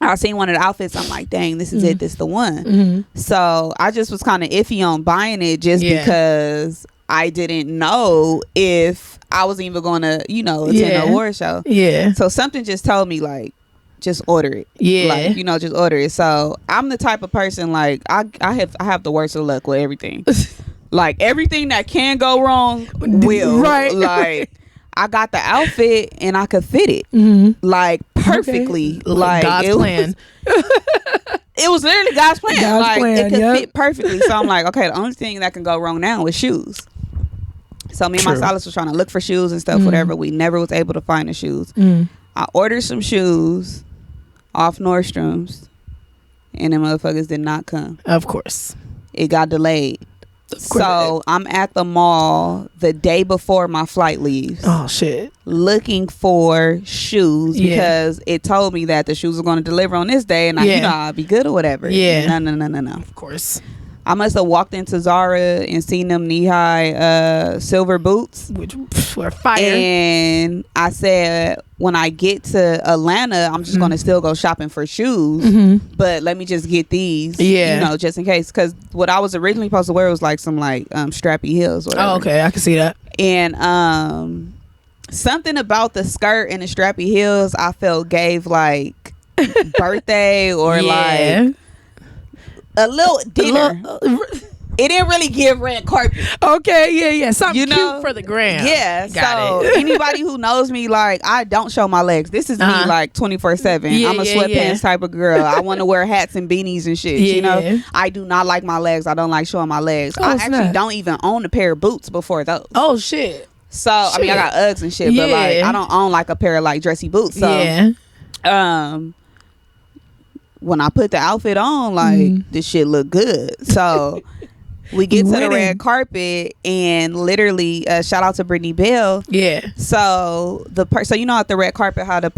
I seen one of the outfits. I'm like, dang, this is it. This the one. So I just was kind of iffy on buying it just because I didn't know if I was even going to, you know, attend an award show. Yeah. So something just told me, like, just order it. Yeah. Like, you know, just order it. So I'm the type of person, like, I have the worst of luck with everything. Like, everything that can go wrong will. Right. Like, I got the outfit and I could fit it. Like, perfectly. Like, God's plan. It was literally God's plan. God's plan, it could fit perfectly. So I'm like, okay, the only thing that can go wrong now is shoes. So me and my stylist was trying to look for shoes and stuff, whatever. We never was able to find the shoes. I ordered some shoes off Nordstrom's, and the motherfuckers did not come. Of course. It got delayed. So I'm at the mall the day before my flight leaves. Oh shit. Looking for shoes because it told me that the shoes were going to deliver on this day, and I, you know, I'd be good or whatever. Yeah. No. Of course. I must have walked into Zara and seen them knee-high silver boots, which were fire. And I said, when I get to Atlanta, I'm just going to still go shopping for shoes, but let me just get these, you know, just in case. Because what I was originally supposed to wear was like some like strappy heels. Or whatever. Oh, okay, I can see that. And something about the skirt and the strappy heels I felt gave like birthday or like a little dinner. It didn't really give red carpet. Okay, yeah. Something cute for the gram. Yeah. Got it. Anybody who knows me, like, I don't show my legs. This is me, like, 24/7. I'm a sweatpants type of girl. I want to wear hats and beanies and shit. You know, I do not like my legs. I don't like showing my legs. I actually don't even own a pair of boots before those. Oh shit. So I mean, I got Uggs and shit, but like, I don't own like a pair of like dressy boots. So when I put the outfit on, like, this shit look good. So we get to the red carpet, and literally, shout out to Brittany Bell. Yeah. So so you know at the red carpet how the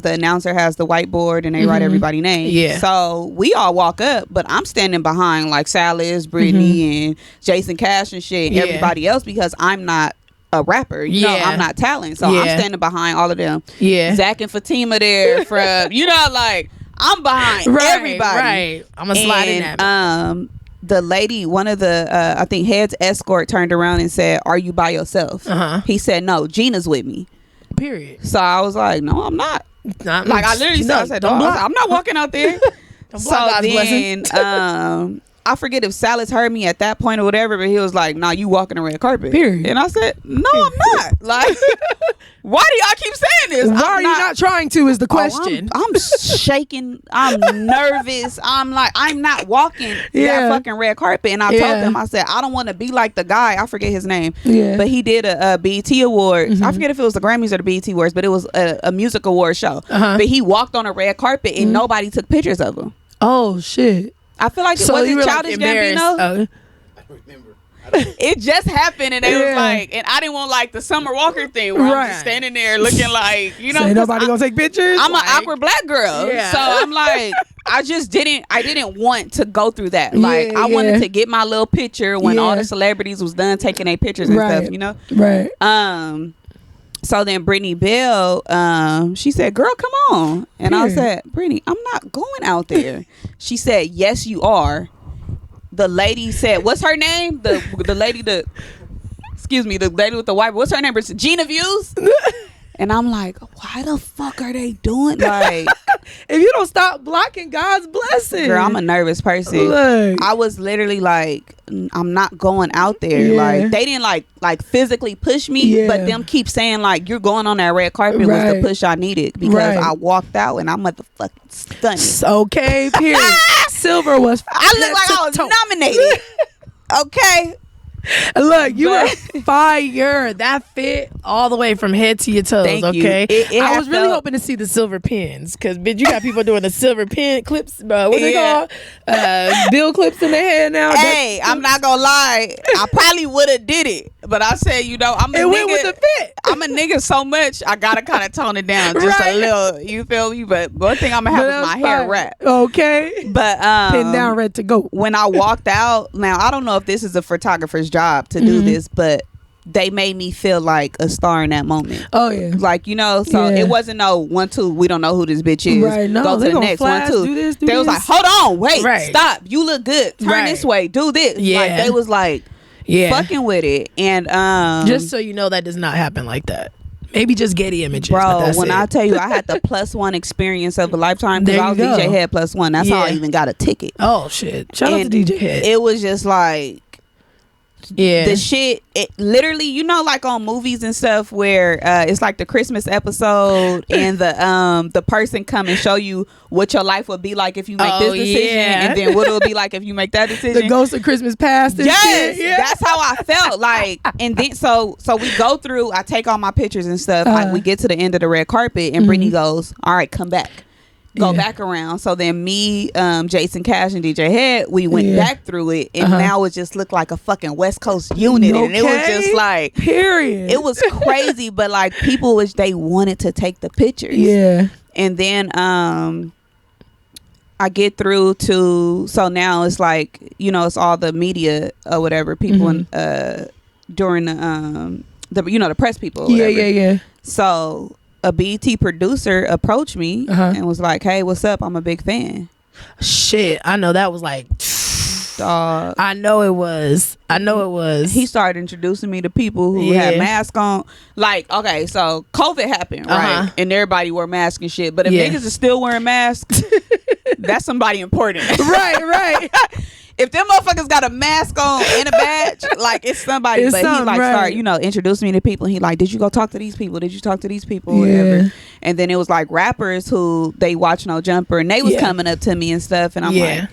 announcer has the whiteboard and they write everybody's name. Yeah. So we all walk up, but I'm standing behind like Salas, Brittany, and Jason Cash and shit, and everybody else, because I'm not a rapper, you know, I'm not talent, so I'm standing behind all of them. Yeah. Zach and Fatima there from, you know, like, I'm behind everybody. Right. I'm gonna slide in that. The lady, one of the I think head's escort, turned around and said, "Are you by yourself?" He said, "No, Gina's with me." Period. So I was like, "No, I'm not." Like, I literally said, "I'm not walking out there." Don't block God's blessing. I forget if Salas heard me at that point or whatever, but he was like, "Nah, you walking the red carpet." Period. And I said, "No, I'm not." Like, why do y'all keep saying this? Why are you not trying to is the question. I'm shaking. I'm nervous. I'm like, I'm not walking that fucking red carpet. And I told them, I said, I don't want to be like the guy. I forget his name. Yeah. But he did a BET Awards. I forget if it was the Grammys or the BET Awards, but it was a music award show. But he walked on a red carpet and nobody took pictures of him. Oh, shit. I feel like it wasn't Childish Gambino. I remember. It just happened, and they was like, and I didn't want like the Summer Walker thing where I'm just standing there looking like, you know, ain't nobody gonna take pictures. I'm an awkward black girl, so I'm like, I didn't want to go through that. Like, I wanted to get my little picture when all the celebrities was done taking their pictures and stuff, you know. Right. So then Brittany Bell, she said, "Girl, come on." And I said, "Brittany, I'm not going out there." She said, "Yes, you are." The lady said, "What's her name?" The lady, excuse me, the lady with the white, what's her name? Gina Views. And I'm like, why the fuck are they doing? Like, if you don't stop blocking God's blessing. Girl, I'm a nervous person. Look. I was literally like, I'm not going out there. Yeah. Like, they didn't like physically push me, but them keep saying like, you're going on that red carpet was the push I needed, because I walked out and I'm motherfucking stunning. Okay, period. Silver was. I look like I was nominated. Okay. Look, you were fire. That fit all the way from head to your toes. Thank okay, you. I was really hoping to see the silver pins, because bitch, you got people doing the silver pin clips. What they called? Bill clips in their head now. Hey, I'm not gonna lie. I probably would have did it, but I said, you know, I'm a nigga. Went with the fit. I'm a nigga so much. I gotta kind of tone it down just a little. You feel me? But one thing I'm gonna have is my hair wrapped. Okay, but pin down, red to go. When I walked out, now I don't know if this is a photographer's job to do this, but they made me feel like a star in that moment. Oh yeah, like, you know, so it wasn't no 1 2. We don't know who this bitch is. Right, no, go to the next flash, 1 2. Do this, they was like, hold on, wait, stop. You look good. Turn this way. Do this. Yeah, like, they was like, fucking with it. And just so you know, that does not happen like that. Maybe just Getty Images, bro. When I tell you, I had the +1 experience of a lifetime, because I was DJ Head +1. That's how I even got a ticket. Oh shit! Shout out to DJ Head. It was just like, the shit, it literally, you know, like on movies and stuff where it's like the Christmas episode and the person come and show you what your life would be like if you make this decision, and then what it would be like if you make that decision. The Ghost of Christmas Past. And yes, shit. That's how I felt. Like, and then so we go through, I take all my pictures and stuff. We get to the end of the red carpet, and Brittany goes, "All right, come back." Go back around. So then me, Jason Cash, and DJ Head, we went back through it, and now it just looked like a fucking West Coast unit. And it was just like, period. It was crazy, but like, people wish they wanted to take the pictures. Yeah. And then I get through to, so now it's like, you know, it's all the media or whatever, people in, during the you know, the press people or whatever. Yeah. So a BET producer approached me and was like, "Hey, what's up? I'm a big fan." Shit, I know that was like, dog. I know it was. He started introducing me to people who had masks on. Like, okay, so COVID happened, right? And everybody wore masks and shit. But if niggas are still wearing masks, that's somebody important. Right. If them motherfuckers got a mask on and a badge, like it's somebody. But he like started, introducing me to people. And he like, did you go talk to these people? Did you talk to these people? Whatever. And then it was like rappers who they watch No Jumper, and they was coming up to me and stuff. And I'm like,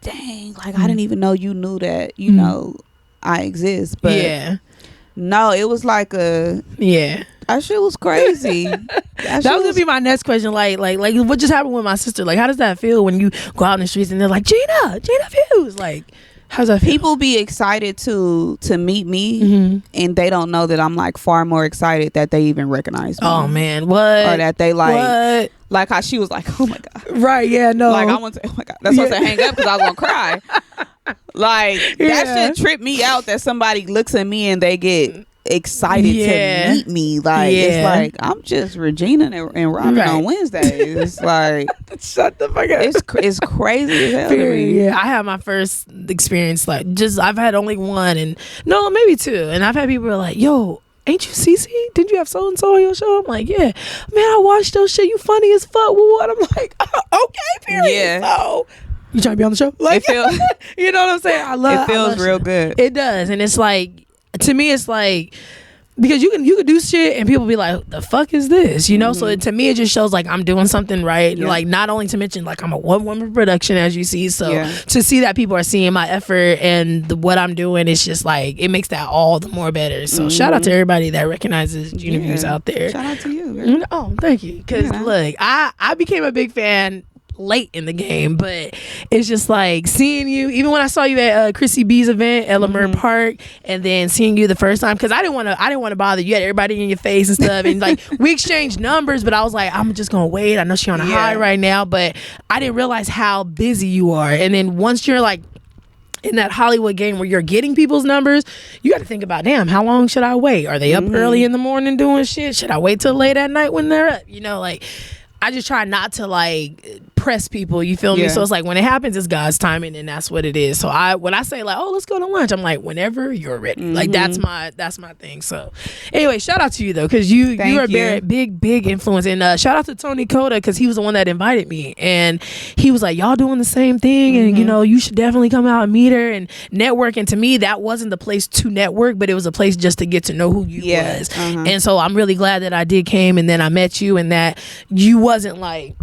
dang, like I didn't even know you knew that. You know, I exist. But no, it was like a that shit was crazy. That was gonna be my next question. Like what just happened with my sister? Like, how does that feel when you go out in the streets and they're like, Gina Views? Like, how's that feel? People be excited to meet me, and they don't know that I'm like far more excited that they even recognize me. Oh man, what? Or that they like what? Like how she was like, oh my god, right? Yeah, no. Like I want to. Oh my god, that's why I said hang up because I was gonna cry. Like that shit tripped me out that somebody looks at me and they get excited to meet me. Like it's like I'm just Regina and Robin on Wednesdays. It's like shut the fuck up. It's crazy as hell to me. Yeah, I had my first experience like I've had only one and no maybe two, and I've had people who are like, yo, ain't you Cici? Didn't you have so and so on your show? I'm like, yeah, man, I watched those shit. You funny as fuck. What? I'm like, okay, period. Yeah. So you trying to be on the show? Like, you know what I'm saying? It feels real good. It does, and it's like, to me, it's like, because you can do shit and people be like, the fuck is this? You know? So to me, it just shows like I'm doing something right. Like, not only to mention like I'm a one-woman production, as you see. So to see that people are seeing my effort and what I'm doing, it's just like, it makes that all the more better. So shout out to everybody that recognizes Gina Views out there. Shout out to you, girl. Oh, thank you. Because look, I became a big fan late in the game, but it's just like seeing you, even when I saw you at Chrissy B's event at Lamert Park, and then seeing you the first time, because I didn't want to bother you. You had everybody in your face and stuff, and like we exchanged numbers, but I was like, I'm just gonna wait. I know she's on a high right now, but I didn't realize how busy you are. And then once you're like in that Hollywood game where you're getting people's numbers, you got to think about, damn, how long should I wait? Are they up early in the morning doing shit? Should I wait till late at night when they're up? You know, like I just try not to like press people, you feel me? So it's like when it happens, it's God's timing, and that's what it is. So when I say like, oh, let's go to lunch, I'm like, whenever you're ready. Like that's my thing. So anyway, shout out to you though, because you are a big influence. And shout out to Tony Coda, because he was the one that invited me, and he was like, y'all doing the same thing, and you know, you should definitely come out and meet her and network. And to me, that wasn't the place to network, but it was a place just to get to know who you was. And so I'm really glad that I did came, and then I met you, and that you wasn't like,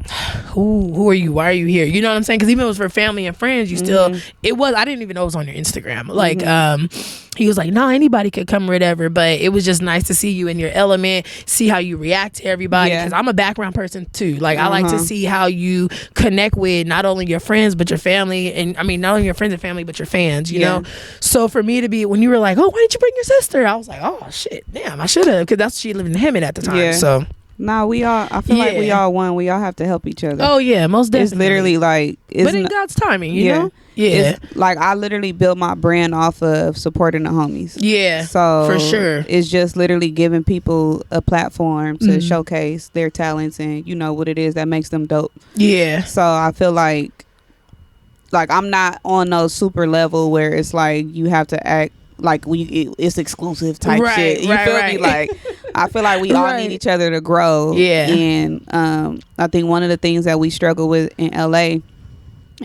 who are you? Why are you here? You know what I'm saying? Because even if it was for family and friends, you still, I didn't even know it was on your Instagram. Like, he was like, no, anybody could come or whatever, but it was just nice to see you in your element, see how you react to everybody, because I'm a background person too. Like, I like to see how you connect with not only your friends, but your family, and I mean, not only your friends and family, but your fans, you know? So for me to be, when you were like, oh, why didn't you bring your sister? I was like, oh, shit, damn, I should have, because she lived in Hemet at the time, so. Nah, I feel like we all one. We all have to help each other. Oh yeah, most definitely. It's literally like, but in God's timing, you know. Yeah, it's like I literally built my brand off of supporting the homies. Yeah, so for sure, it's just literally giving people a platform to showcase their talents and you know what it is that makes them dope. Yeah. So I feel like I'm not on no super level where it's like you have to act like it's exclusive type shit. You feel me? Like I feel like we all need each other to grow. Yeah. And I think one of the things that we struggle with in LA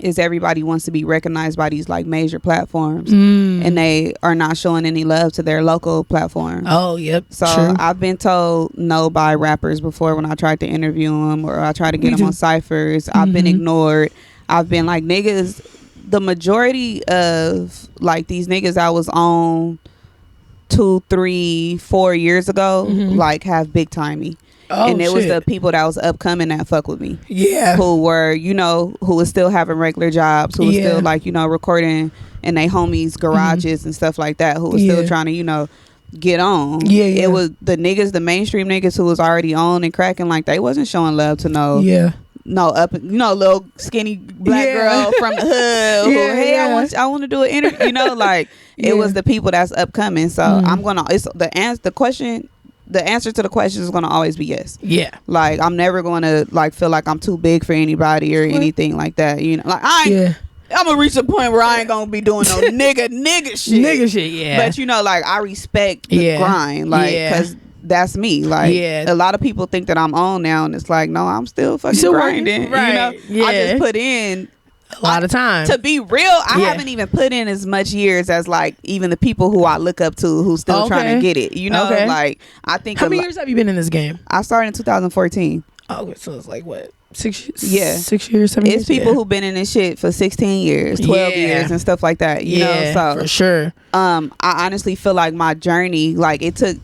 is everybody wants to be recognized by these like major platforms, and they are not showing any love to their local platforms. Oh, yep. So true. I've been told no by rappers before when I tried to interview them or I tried to get them on cyphers. I've been ignored. I've been like, niggas, the majority of like these niggas I was on 2, 3, 4 years ago like have big time me. Oh, and it was the people that was upcoming that fuck with me. Yeah. Who were, you know, who was still having regular jobs, who was still like, you know, recording in they homies' garages and stuff like that, who was still trying to, you know, get on. Yeah. It was the niggas, the mainstream niggas who was already on and cracking, like they wasn't showing love to no little skinny black girl from the hood who, hey, I want to do an interview, you know, like it was the people that's upcoming. So I'm gonna, it's the answer to the question is gonna always be yes. Yeah. Like I'm never gonna like feel like I'm too big for anybody or anything like that, you know, like I'm gonna reach a point where I ain't gonna be doing no nigga shit. Nigga shit, yeah. But you know, like I respect the grind, like, cause that's me. Like, a lot of people think that I'm on now, and it's like, no, I'm still fucking grinding. Right. You know, I just put in a lot of time. To be real, I haven't even put in as much years as like even the people who I look up to who still trying to get it. You know, like I think. How many years have you been in this game? I started in 2014. Oh, so it's like what? 6 years? Yeah. 6 years, 7 years? It's people who've been in this shit for 16 years, 12 years and stuff like that. You know, so for sure. I honestly feel like my journey, like it took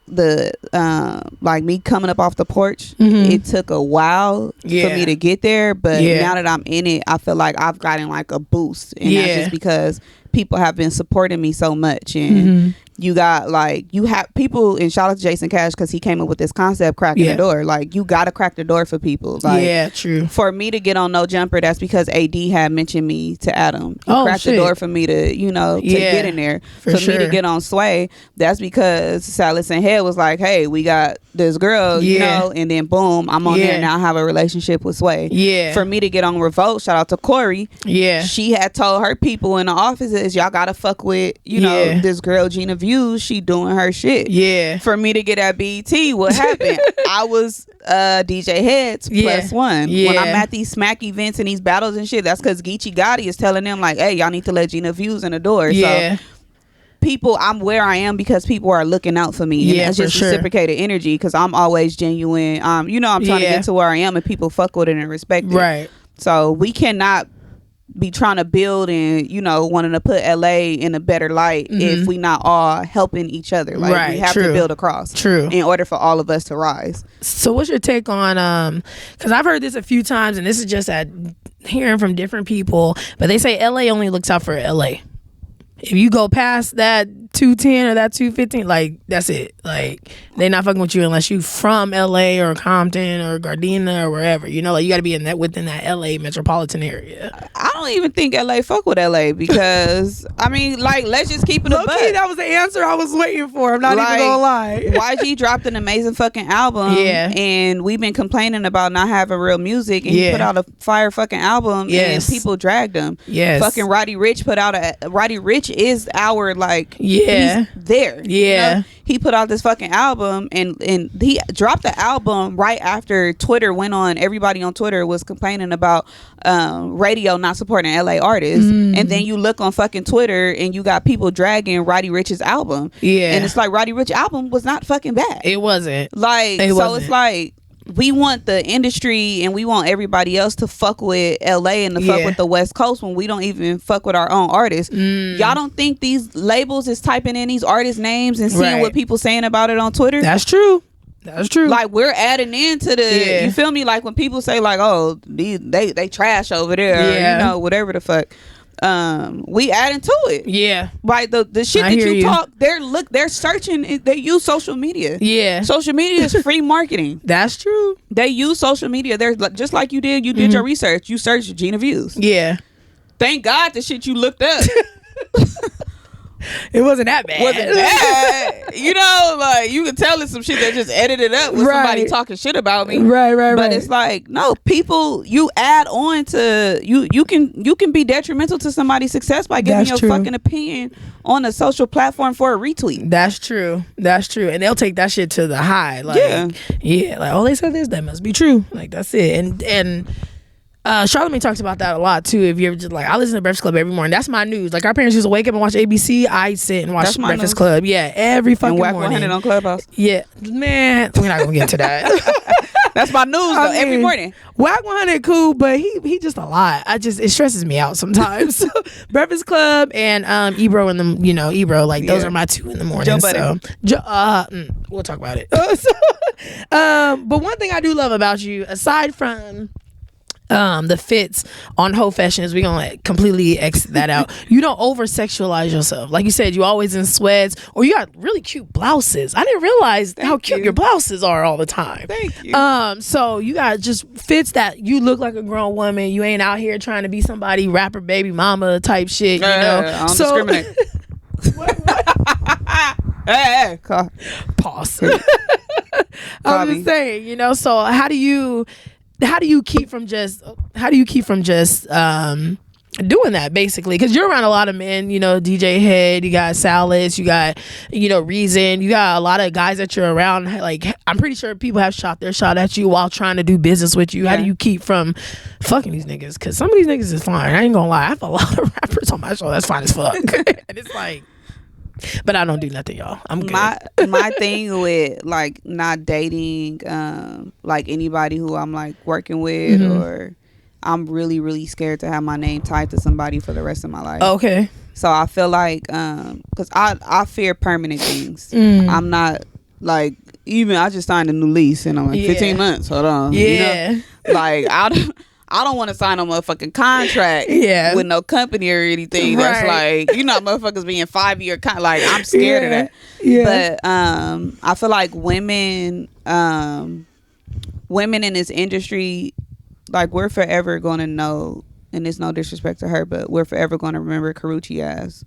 the like me coming up off the porch, it took a while for me to get there, but now that I'm in it, I feel like I've gotten like a boost, and that's just because people have been supporting me so much. And you got like, you have people, and shout out to Jason Cash because he came up with this concept, cracking the door. Like, you gotta crack the door for people. Like, true. For me to get on No Jumper, that's because AD had mentioned me to Adam. He cracked the door for me to, you know, to get in there. For me to get on Sway, that's because Silas and Head was like, hey, we got this girl, you know, and then boom, I'm on there and now I have a relationship with Sway. For me to get on Revolt, shout out to Corey. She had told her people in the offices, y'all gotta fuck with, you know, this girl Gina Views. She doing her shit. For me to get at BET, what happened? I was DJ Heads +1. When I'm at these smack events and these battles and shit, that's because Geechee Gotti is telling them like, hey, y'all need to let Gina Views in the door. So people, I'm where I am because people are looking out for me. And it's just reciprocated energy because I'm always genuine. You know, I'm trying to get to where I am and people fuck with it and respect it. Right. So we cannot be trying to build and, you know, wanting to put LA in a better light if we not all helping each other. Like, we have to build across in order for all of us to rise. So what's your take on because I've heard this a few times, and this is just at hearing from different people, but they say LA only looks out for LA. If you go past that 210 or that 215, like, that's it. Like, they not fucking with you unless you from LA or Compton or Gardena or wherever. You know, like, you got to be in that within that LA metropolitan area. I don't even think LA fuck with LA because I mean, like, let's just keep it a buck. That was the answer I was waiting for. I'm not even gonna lie. YG dropped an amazing fucking album, and we've been complaining about not having real music, and he put out a fire fucking album, and people dragged him. Fucking Roddy Ricch put out Roddy Ricch is our like he's there. You know? He put out this fucking album, and he dropped the album right after Twitter went on. Everybody on Twitter was complaining about radio not supporting LA artists, and then you look on fucking Twitter and you got people dragging Roddy Ricch's album, and it's like Roddy Ricch album was not fucking bad. It wasn't. Like, it's like we want the industry and we want everybody else to fuck with LA and to fuck with the West Coast when we don't even fuck with our own artists. Y'all don't think these labels is typing in these artists' names and seeing what people saying about it on Twitter? That's true. That's true. Like, we're adding into the you feel me? Like, when people say like, oh, they trash over there, or, you know, whatever the fuck. We adding to it. Like the shit that you talk, they're searching, they use social media. Social media is free marketing. That's true. They use social media. They're just like you did your research. You searched Gina Views. Thank God the shit you looked up it wasn't that bad. You know, like, you can tell it's some shit that just edited up with somebody talking shit about me. But it's like, no, people, you add on to you can be detrimental to somebody's success by giving your fucking opinion on a social platform for a retweet. That's true. And they'll take that shit to the high. Like, like, oh, they said this, that must be true. Like, that's it. And Charlamagne talks about that a lot too. If you're just like, I listen to Breakfast Club every morning. That's my news. Like, our parents used to wake up and watch ABC. I sit and watch Breakfast Club. Every fucking morning. And Whack 100 on Clubhouse. Man, we're not gonna get to that. That's my news though. Every morning. Whack 100 cool, but he just a lot. It stresses me out sometimes. So, Breakfast Club and Ebro in the Ebro, like, those are my two in the morning. We'll talk about it. But one thing I do love about you, aside from the fits on Ho Fashions, we gonna completely exit that out. You don't over sexualize yourself. Like you said, you always in sweats, or you got really cute blouses. I didn't realize how cute your blouses are all the time. Thank you. So you got just fits that you look like a grown woman. You ain't out here trying to be somebody rapper, baby mama type shit. You know, I don't discriminate. Hey, pause. I'm just saying, you know. So how do you keep from just doing that basically, because you're around a lot of men, you know, DJ Head, you got Salas, you got, you know, Reason, you got a lot of guys that you're around. Like, I'm pretty sure people have shot their shot at you while trying to do business with you. How do you keep from fucking these niggas? Because some of these niggas is fine, I ain't gonna lie. I have a lot of rappers on my show that's fine as fuck. And it's like, but I don't do nothing, y'all. I'm good. My thing with like not dating like anybody who I'm like working with, or I'm really, really scared to have my name tied to somebody for the rest of my life. Okay. So I feel like, because I fear permanent things. I'm not like, even I just signed a new lease and I'm like 15 months. Hold on. Yeah. You know? Like, I don't want to sign a motherfucking contract with no company or anything. That's like, you know, motherfuckers being 5-year like, I'm scared of that. Yeah. But I feel like women in this industry, like, we're forever going to know, and it's no disrespect to her, but we're forever going to remember Karrueche as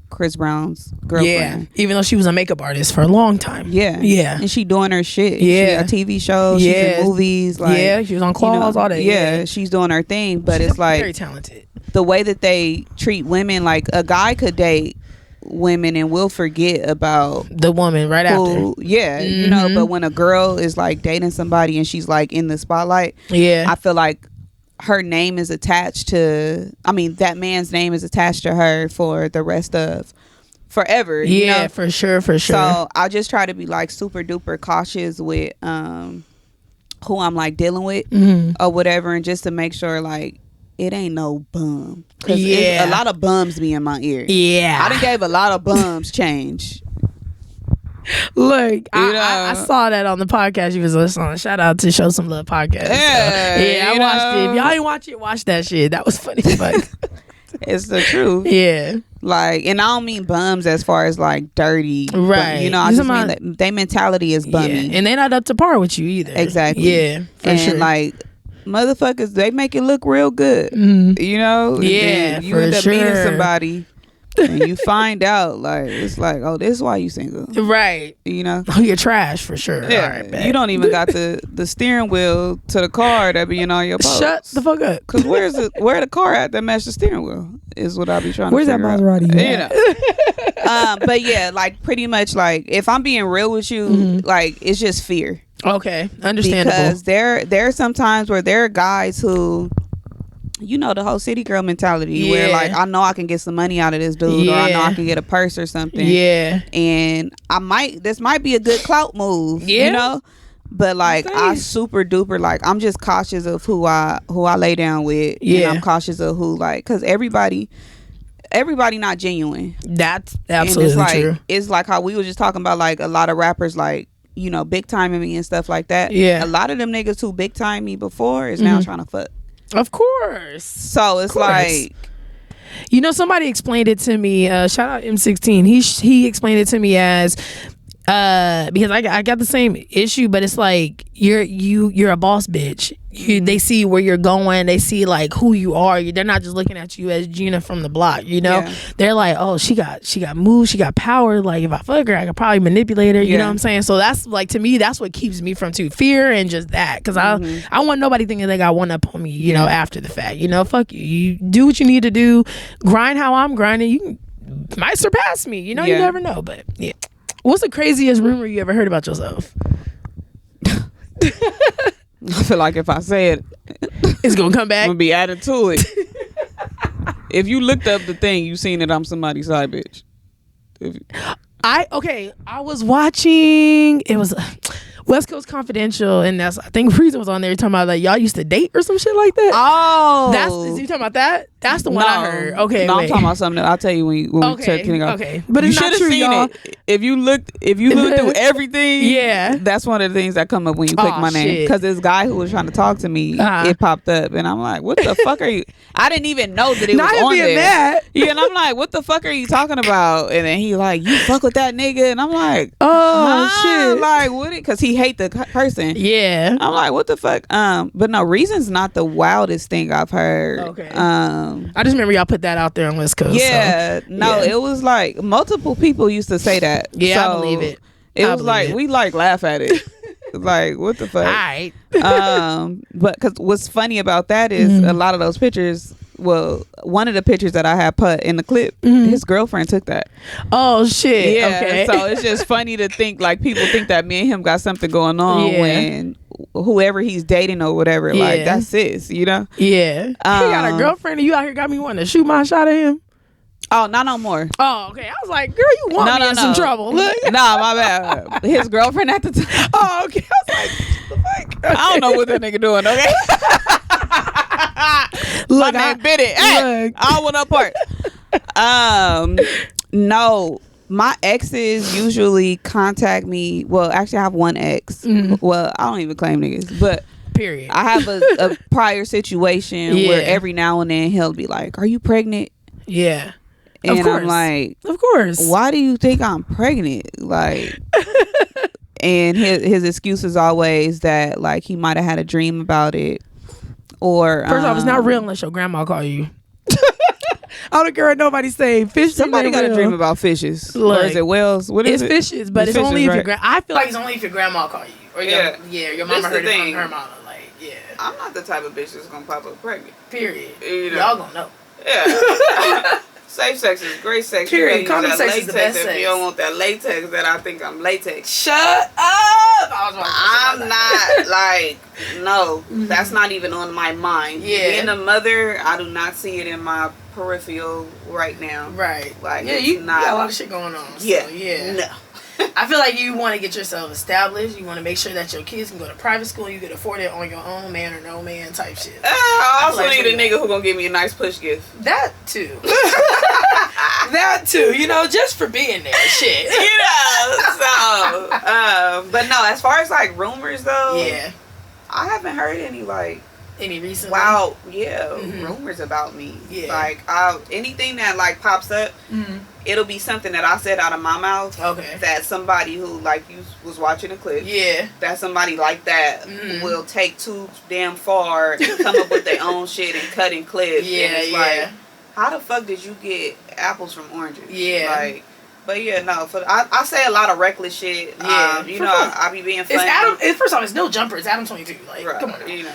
Chris Brown's girlfriend. Yeah, even though she was a makeup artist for a long time. Yeah. And she doing her shit. Yeah. She a TV show. She's in movies. Like, she was on Claws, all that. Yeah, she's doing her thing, but it's like very talented. The way that they treat women, like a guy could date women and will forget about the woman right after. Yeah, you know, but when a girl is like dating somebody and she's like in the spotlight, I feel like her name is attached to, I mean, that man's name is attached to her for the rest of forever. You know? For sure. So I just try to be like super duper cautious with who I'm like dealing with or whatever, and just to make sure like it ain't no bum. Cause a lot of bums be in my ear. I done gave a lot of bums change. Look, I saw that on the podcast you was listening on. Shout out to Show Some Love podcast. I watched it. If y'all ain't watch it, watch that shit. That was funny. It's the truth. Yeah. Like, and I don't mean bums as far as like dirty. Right. But, you know, I just mean that their mentality is bummy. Yeah. And they not up to par with you either. Exactly. Yeah. And sure. Like, motherfuckers, they make it look real good. You know? Yeah. You end up meeting somebody and you find out, like, it's like, oh, this is why you single. Right. You know? Oh, you're trash for sure. Yeah. All right, you don't even got the steering wheel to the car that be on your post. Shut the fuck up. Because where the car at that match the steering wheel is what I be trying Where's to figure out. Where's that Maserati? You know? But yeah, like pretty much like if I'm being real with you, like it's just fear. Okay. Understandable. Because there are some times where there are guys who, you know, the whole city girl mentality where like I know I can get some money out of this dude or I know I can get a purse or something. Yeah. And this might be a good clout move. You know? But like I super duper like I'm just cautious of who I lay down with. Yeah. And I'm cautious of who, like, cause everybody not genuine. That's absolutely true. It's like how we were just talking about, like a lot of rappers, like, you know, big timing me and stuff like that. Yeah. A lot of them niggas who big time me before is now trying to fuck. Of course. So it's like, you know, somebody explained it to me. Shout out M16. He explained it to me as because I got the same issue, but it's like you're a boss bitch. They see where you're going. They see like who you are. They're not just looking at you as Gina from the block. You know, they're like, oh, she got moves. She got power. Like if I fuck her, I could probably manipulate her. You know what I'm saying? So that's like, to me, that's what keeps me from fear and just that. Because I want nobody thinking they got one up on me. You know, after the fact. You know, fuck you. You do what you need to do. Grind how I'm grinding. You might surpass me. You know, you never know. But yeah. What's the craziest rumor you ever heard about yourself? I feel like if I say it, it's gonna come back. I'm gonna be added to it. If you looked up the thing, you seen that I'm somebody's side bitch. I was watching. It was West Coast Confidential, and I think Reason was on there talking about like y'all used to date or some shit like that. Oh, is you talking about that? That's the one I heard. Okay, no, I'm talking about something that I'll tell you when we check it out. Okay, but it's not true, y'all. If you look through everything, that's one of the things that come up when you click my name. Because this guy who was trying to talk to me, it popped up, and I'm like, what the fuck are you? I didn't even know that it was on there. Mad. Yeah, and I'm like, what the fuck are you talking about? And then he like, you fuck with that nigga, and I'm like, shit, like what? Because he hate the person. Yeah, I'm like, what the fuck? But no, Reason's not the wildest thing I've heard. Okay. I just remember y'all put that out there on West Coast. Yeah, it was like multiple people used to say that. Yeah, so I believe it. It was like we like laugh at it. Like, what the fuck? All right. But because what's funny about that is a lot of those pictures. Well, one of the pictures that I had put in the clip, his girlfriend took that. Oh shit. Yeah. Okay. So it's just funny to think like people think that me and him got something going on when whoever he's dating or whatever, like that's sis, you know? Yeah. He got a girlfriend and you out here got me wanting to shoot my shot at him. Oh, not no more. Oh, okay. I was like, girl, you want me in some trouble. Look. Nah, my bad. His girlfriend at the time. Oh, okay. I was like, what the fuck? Okay. I don't know what that nigga doing, okay? Look, my man bit it. Hey, I want no part. No, my exes usually contact me. Well, actually, I have one ex. Well, I don't even claim niggas, but period. I have a prior situation where every now and then he'll be like, "Are you pregnant?" Yeah. And of course. I'm like, of course. Why do you think I'm pregnant? Like, and his excuse is always that like he might have had a dream about it, or first off, it's not real unless your grandma call you. I don't care what nobody say. Fish. Somebody got a dream about fishes, like, or is it whales? What is it? It's fishes, but it's fishes, only if right? your I feel like it's only if your grandma call you, or your mama heard it from her mama. Like, yeah. I'm not the type of bitch that's gonna pop up pregnant. Period. You know? Y'all gonna know. Yeah. Safe sex is great sex. Period. Condom sex is the best sex. If you don't want that latex, then I think I'm latex. Shut up! I'm not like, no, that's not even on my mind. Yeah. Being a mother, I do not see it in my peripheral right now. Right. Like, yeah, you got a lot of shit going on. So, yeah. No. I feel like you want to get yourself established. You want to make sure that your kids can go to private school. You can afford it on your own, man or no man type shit. I also need a nigga who gonna give me a nice push gift. That too. That too. You know, just for being there. Shit. You know. So, but no. As far as like rumors though, I haven't heard any like. Any recent? Wow, rumors about me. Yeah. Like, anything that like pops up, it'll be something that I said out of my mouth. Okay. That somebody who like you was watching a clip. Yeah. That somebody like that will take too damn far and come up with their own shit and cut and clip. Yeah. And it's like, how the fuck did you get apples from oranges? Yeah. Like. But yeah, no. I say a lot of reckless shit. Yeah, you know, I be being funny. It's Adam. First off, it's no jumper. It's Adam 22. Like, right, come on. You know.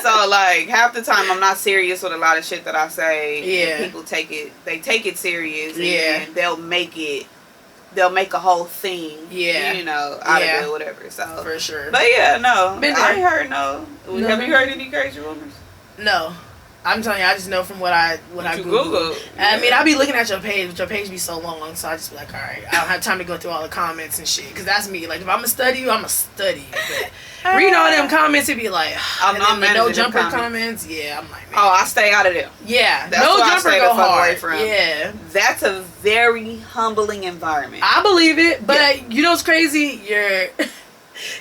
So like half the time, I'm not serious with a lot of shit that I say. Yeah. And people take it. They take it serious. Yeah. And they'll make a whole thing. Yeah. You know, out of it, whatever. So for sure. But yeah, no. I ain't heard no. Have you heard any crazy rumors? No. I'm telling you, I just know from what I Google. Yeah. I mean, I be looking at your page, but your page be so long, so I just be like, all right, I don't have time to go through all the comments and shit, because that's me. Like, if I'm gonna study you, I'm gonna study you. But read all them comments, it be like, I'm the no jumper comments. Yeah, I'm like, man. Oh, I stay out of them. Yeah, that's no what jumper I stay go the fuck hard. Away from. Yeah, that's a very humbling environment. I believe it, but you know what's crazy?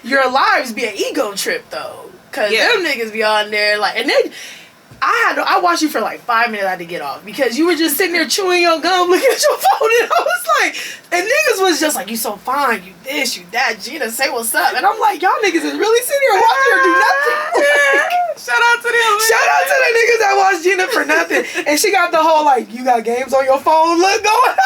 Your lives be an ego trip though, because them niggas be on there like, and then. I watched you for like 5 minutes. I had to get off because you were just sitting there chewing your gum, looking at your phone, and I was like, and niggas was just like, you so fine, you this, you that, Gina, say what's up, and I'm like, y'all niggas is really sitting here watching her do nothing. Shout out to them. Shout out to the niggas that watch Gina for nothing, and she got the whole like, you got games on your phone look going on.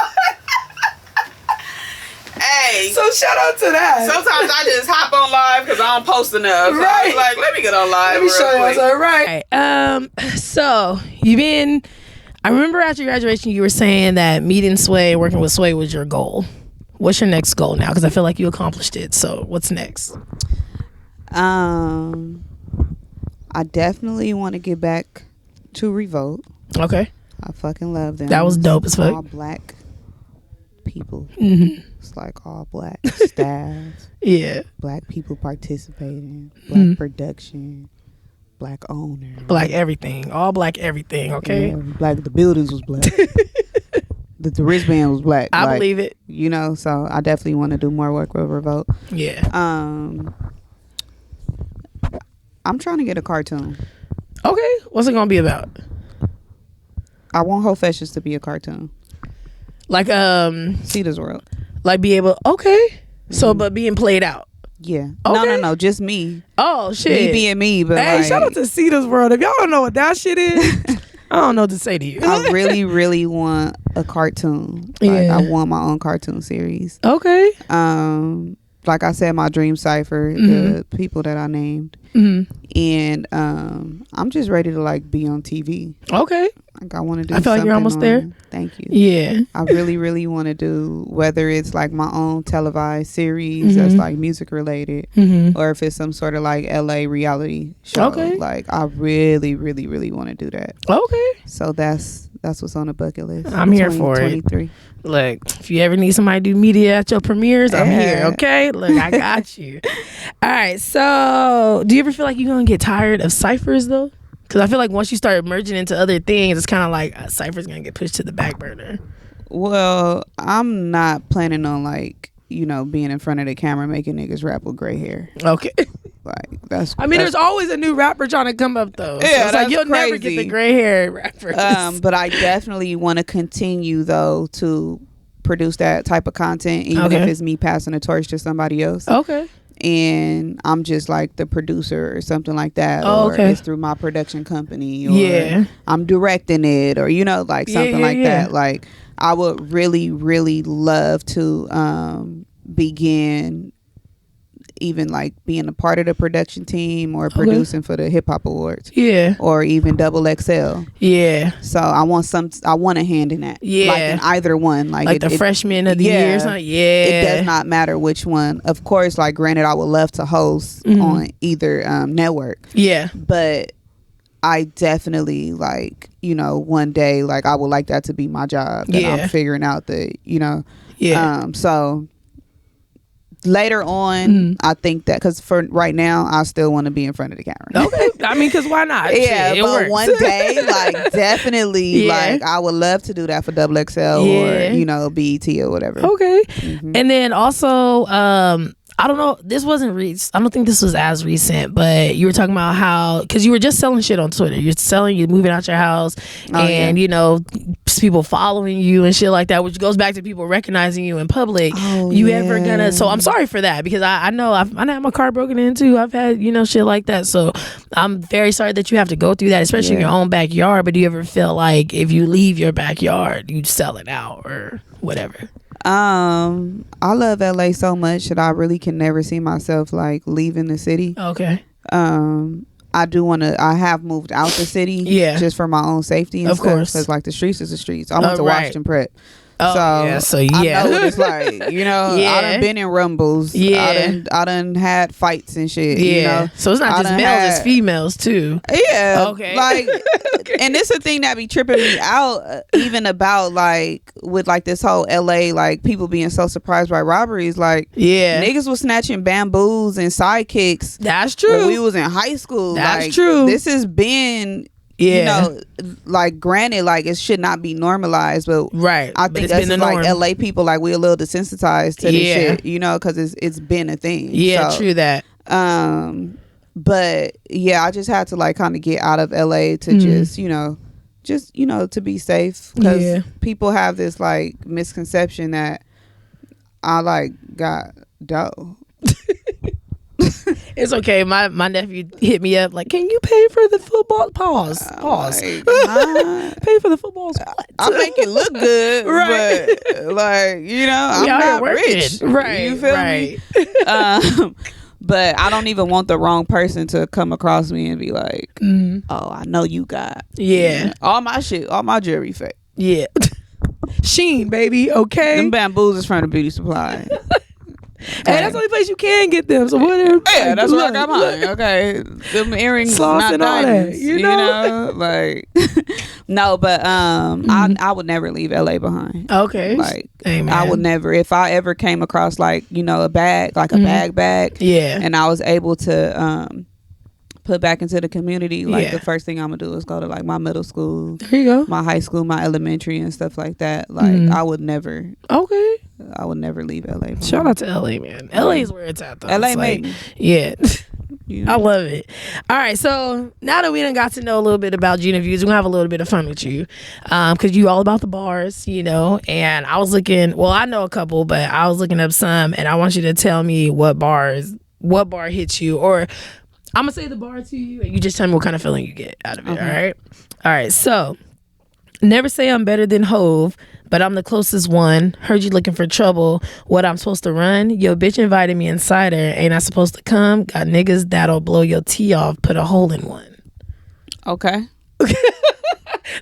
Hey, so shout out to that. Sometimes I just hop on live because I don't post enough. Right. So like, let me get on live. Let me show you. Quick. Right. So you've been. I remember after your graduation, you were saying that meeting Sway, working with Sway, was your goal. What's your next goal now? Because I feel like you accomplished it. So what's next? I definitely want to get back to Revolt. Okay. I fucking love them. That was dope as fuck. All black people. Mm-hmm. It's like all black staff. Yeah. Black people participating. Black production. Black owner. Black everything. All black everything, okay? Yeah, black. The buildings was black. the wristband was black. I believe it. You know, so I definitely want to do more work with Revolt. Yeah. I'm trying to get a cartoon. Okay. What's it gonna be about? I want Whole Fashions to be a cartoon. Like Cedar's World. Like be able So but being played out. Yeah. Okay. No, just me. Oh shit. Me being me, but hey, like, shout out to Cedar's World. If y'all don't know what that shit is, I don't know what to say to you. I really, really want a cartoon. Like, I want my own cartoon series. Okay. like I said, my dream cipher, the people that I named. And I'm just ready to like be on TV. Okay. Like I want to do. I feel like you're almost there. Thank you. Yeah. I really, really want to do, whether it's like my own televised series that's like music related, or if it's some sort of like LA reality show. Okay. Like I really, really, really want to do that. Okay. So that's what's on the bucket list. I'm here for it. Look, if you ever need somebody to do media at your premieres, I'm here, okay? Look, I got you. All right, so do you ever feel like you're going to get tired of ciphers, though? Because I feel like once you start merging into other things, it's kind of like ciphers going to get pushed to the back burner. Well, I'm not planning on, like, you know, being in front of the camera making niggas rap with gray hair. Okay. Like, that's... I mean, there's always a new rapper trying to come up, though. Yeah, so it's like, you'll never get the gray hair rappers. But I definitely want to continue, though, to produce that type of content, even if it's me passing the torch to somebody else. Okay. And I'm just like the producer or something like that. Or it's through my production company. Or I'm directing it, or, you know, like something like that. Like, I would really, really love to begin even like being a part of the production team or producing for the Hip Hop Awards. Yeah. Or even Double XL. Yeah. So I want a hand in that. Yeah. Like in either one. Like the freshman of the year or something. Yeah. It does not matter which one. Of course, like granted, I would love to host on either network. Yeah. But I definitely, like, you know, one day, like, I would like that to be my job. That I'm figuring out the, you know. Yeah. So later on, I think that, because for right now, I still want to be in front of the camera. Okay. I mean, because why not? Yeah, but works. One day, like, definitely, like, I would love to do that for Double XL or, you know, BET or whatever. Okay. And then also, I don't know, this wasn't I don't think this was as recent, but you were talking about how, because you were just selling shit on Twitter. You're moving out your house and, you know, people following you and shit like that, which goes back to people recognizing you in public. Ever gonna, so I'm sorry for that, because I know I've had my car broken into. I've had, you know, shit like that. So I'm very sorry that you have to go through that, especially in your own backyard. But do you ever feel like if you leave your backyard, you sell it out or whatever? I love LA so much that I really can never see myself like leaving the city. Okay. I do want to. I have moved out the city, just for my own safety and stuff. Of course, because like the streets is the streets. I went to Washington Prep. I know what it's like, you know. I done been in rumbles. I done had fights and shit. You know, so it's not just males, it's females too. Yeah. Okay. Like, and it's a thing that be tripping me out, even about like with like this whole LA, like people being so surprised by robberies. Like, niggas was snatching bamboos and sidekicks. That's true. When we was in high school. That's like, true. This has been. You know, like granted, like it should not be normalized, but I think that's like LA people, like we a little desensitized to this shit, you know, because it's been a thing. Yeah, so, true that. But yeah, I just had to like kind of get out of LA to just you know, to be safe, because people have this like misconception that I like got dough. It's okay. My nephew hit me up like, can you pay for the football? Pause. Pay for the footballs. I make it look good, right? But like, you know, I'm not rich, right? You feel me? But I don't even want the wrong person to come across me and be like, oh, I know you got all my shit, all my jewelry fake. Yeah. Sheen, baby. Okay. Them bamboos is from the beauty supply. Hey, that's the only place you can get them. So whatever. Yeah, that's where I got mine. Okay, them earrings, not diamonds. You know, like no, but I would never leave LA behind. Okay, like I would never. If I ever came across like, you know, a bag, like a bag, and I was able to put back into the community, like the first thing I'm gonna do is go to like my middle school, there you go, my high school, my elementary and stuff like that. Like I would never leave LA behind. Shout out to LA, man. LA is where it's at though. LA made me. Yeah. You know? I love it. All right, so now that we done got to know a little bit about Gina Views, we're gonna have a little bit of fun with you, because you all about the bars, you know. And I was looking, well, I know a couple, but I was looking up some, and I want you to tell me what bar hits you, or I'm gonna say the bar to you, and you just tell me what kind of feeling you get out of it. Okay. All right. So Never say I'm better than Hove, but I'm the closest one. Heard you looking for trouble. What, I'm supposed to run? Yo, bitch invited me inside her. Ain't I supposed to come? Got niggas that'll blow your tee off. Put a hole in one. Okay.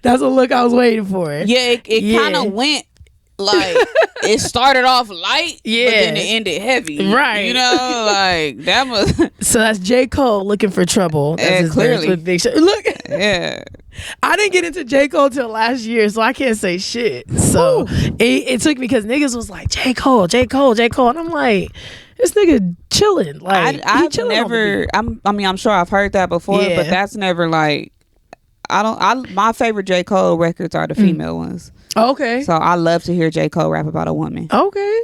That's a look I was waiting for. Yeah, it kind of went like it started off light, but then it ended heavy. Right. You know, like that was. So that's J. Cole looking for trouble. That's his clearly. with Big Sean. Look. Yeah. I didn't get into J. Cole till last year, so I can't say shit. So it took me because niggas was like, J. Cole. And I'm like, this nigga chilling. Like, I've never, I'm sure I've heard that before, but that's never like, my favorite J. Cole records are the female ones. Okay. So I love to hear J. Cole rap about a woman. Okay.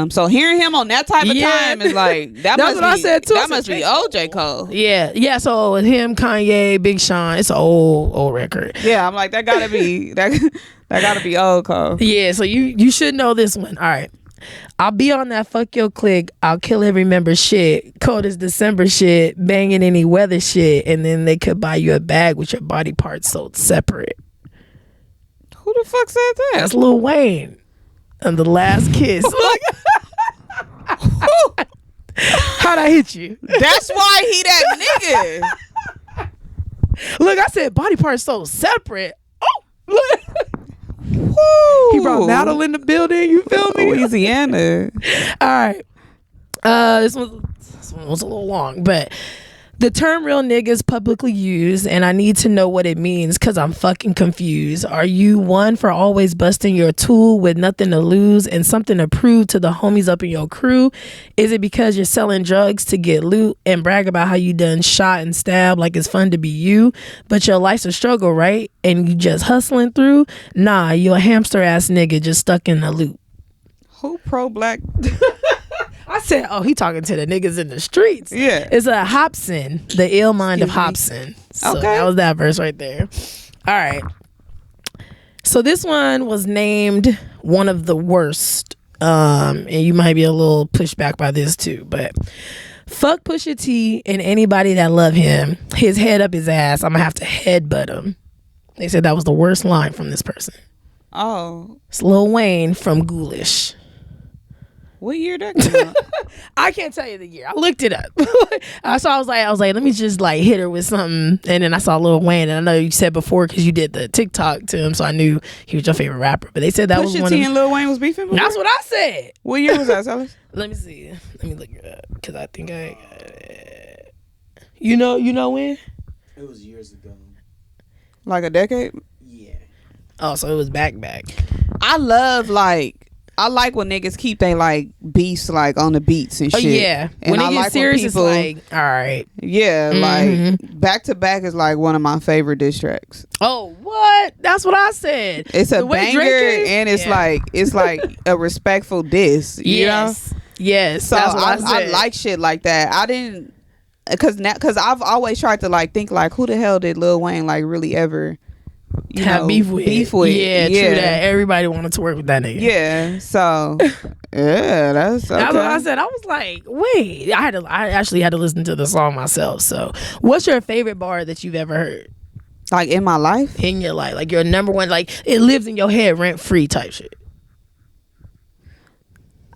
So hearing him on that type of time is like that's what I said too. That must be old J. Cole. Yeah. So him, Kanye, Big Sean, it's an old record. Yeah, I'm like that gotta be that gotta be old Cole. Yeah. So you should know this one. All right. I'll be on that fuck your clique. I'll kill every member shit. Cold as December shit. Banging any weather shit. And then they could buy you a bag with your body parts sold separate. Who the fuck said that? That's Lil Wayne. And The Last Kiss. How'd I hit you? That's why he that nigga. Look, I said body parts sold separate. Oh, look. Woo. He brought Battle in the building. You feel me? Louisiana. All right. This one was a little long, but the term real niggas publicly used, and I need to know what it means because I'm fucking confused. Are you one for always busting your tool with nothing to lose and something to prove to the homies up in your crew? Is it because you're selling drugs to get loot and brag about how you done shot and stabbed like it's fun to be you, but your life's a struggle, right? And you just hustling through? Nah, you a hamster ass nigga just stuck in a loop. Who pro-black? I said, oh, he talking to the niggas in the streets. Yeah. It's a Hobson, the ill mind of Hobson. So okay. That was that verse right there. All right. So this one was named one of the worst. And you might be a little pushed back by this too. But fuck Pusha T and anybody that love him. His head up his ass. I'm going to have to headbutt him. They said that was the worst line from this person. Oh. It's Lil Wayne from Ghoulish. What year that came out? I can't tell you the year. I looked it up. So I was like, let me just like hit her with something. And then I saw Lil Wayne, and I know you said before because you did the TikTok to him, so I knew he was your favorite rapper. But they said that was one. Pusha T and Lil Wayne was beefing before? That's what I said. What year was that, Silas? Let me see. Let me look it up because I think I got it. You know when? It was years ago. Like a decade? Yeah. Oh, so it was back. I like when niggas keep they like beats like on the beats and shit. Oh yeah, and when I it gets like serious, people, it's like, all right. Yeah, like Back to Back is like one of my favorite diss tracks. Oh, what? That's what I said. It's a banger, and it's like a respectful diss. You know? Yes. So I like shit like that. I didn't, cause I've always tried to like think like who the hell did Lil Wayne like really ever have beef with. Yeah, true that. Everybody wanted to work with that nigga. Yeah, so yeah, that's okay. That's what I said. I was like, wait, I actually had to listen to the song myself. So what's your favorite bar that you've ever heard? Like in my life? In your life. Like your number one, like it lives in your head rent free type shit.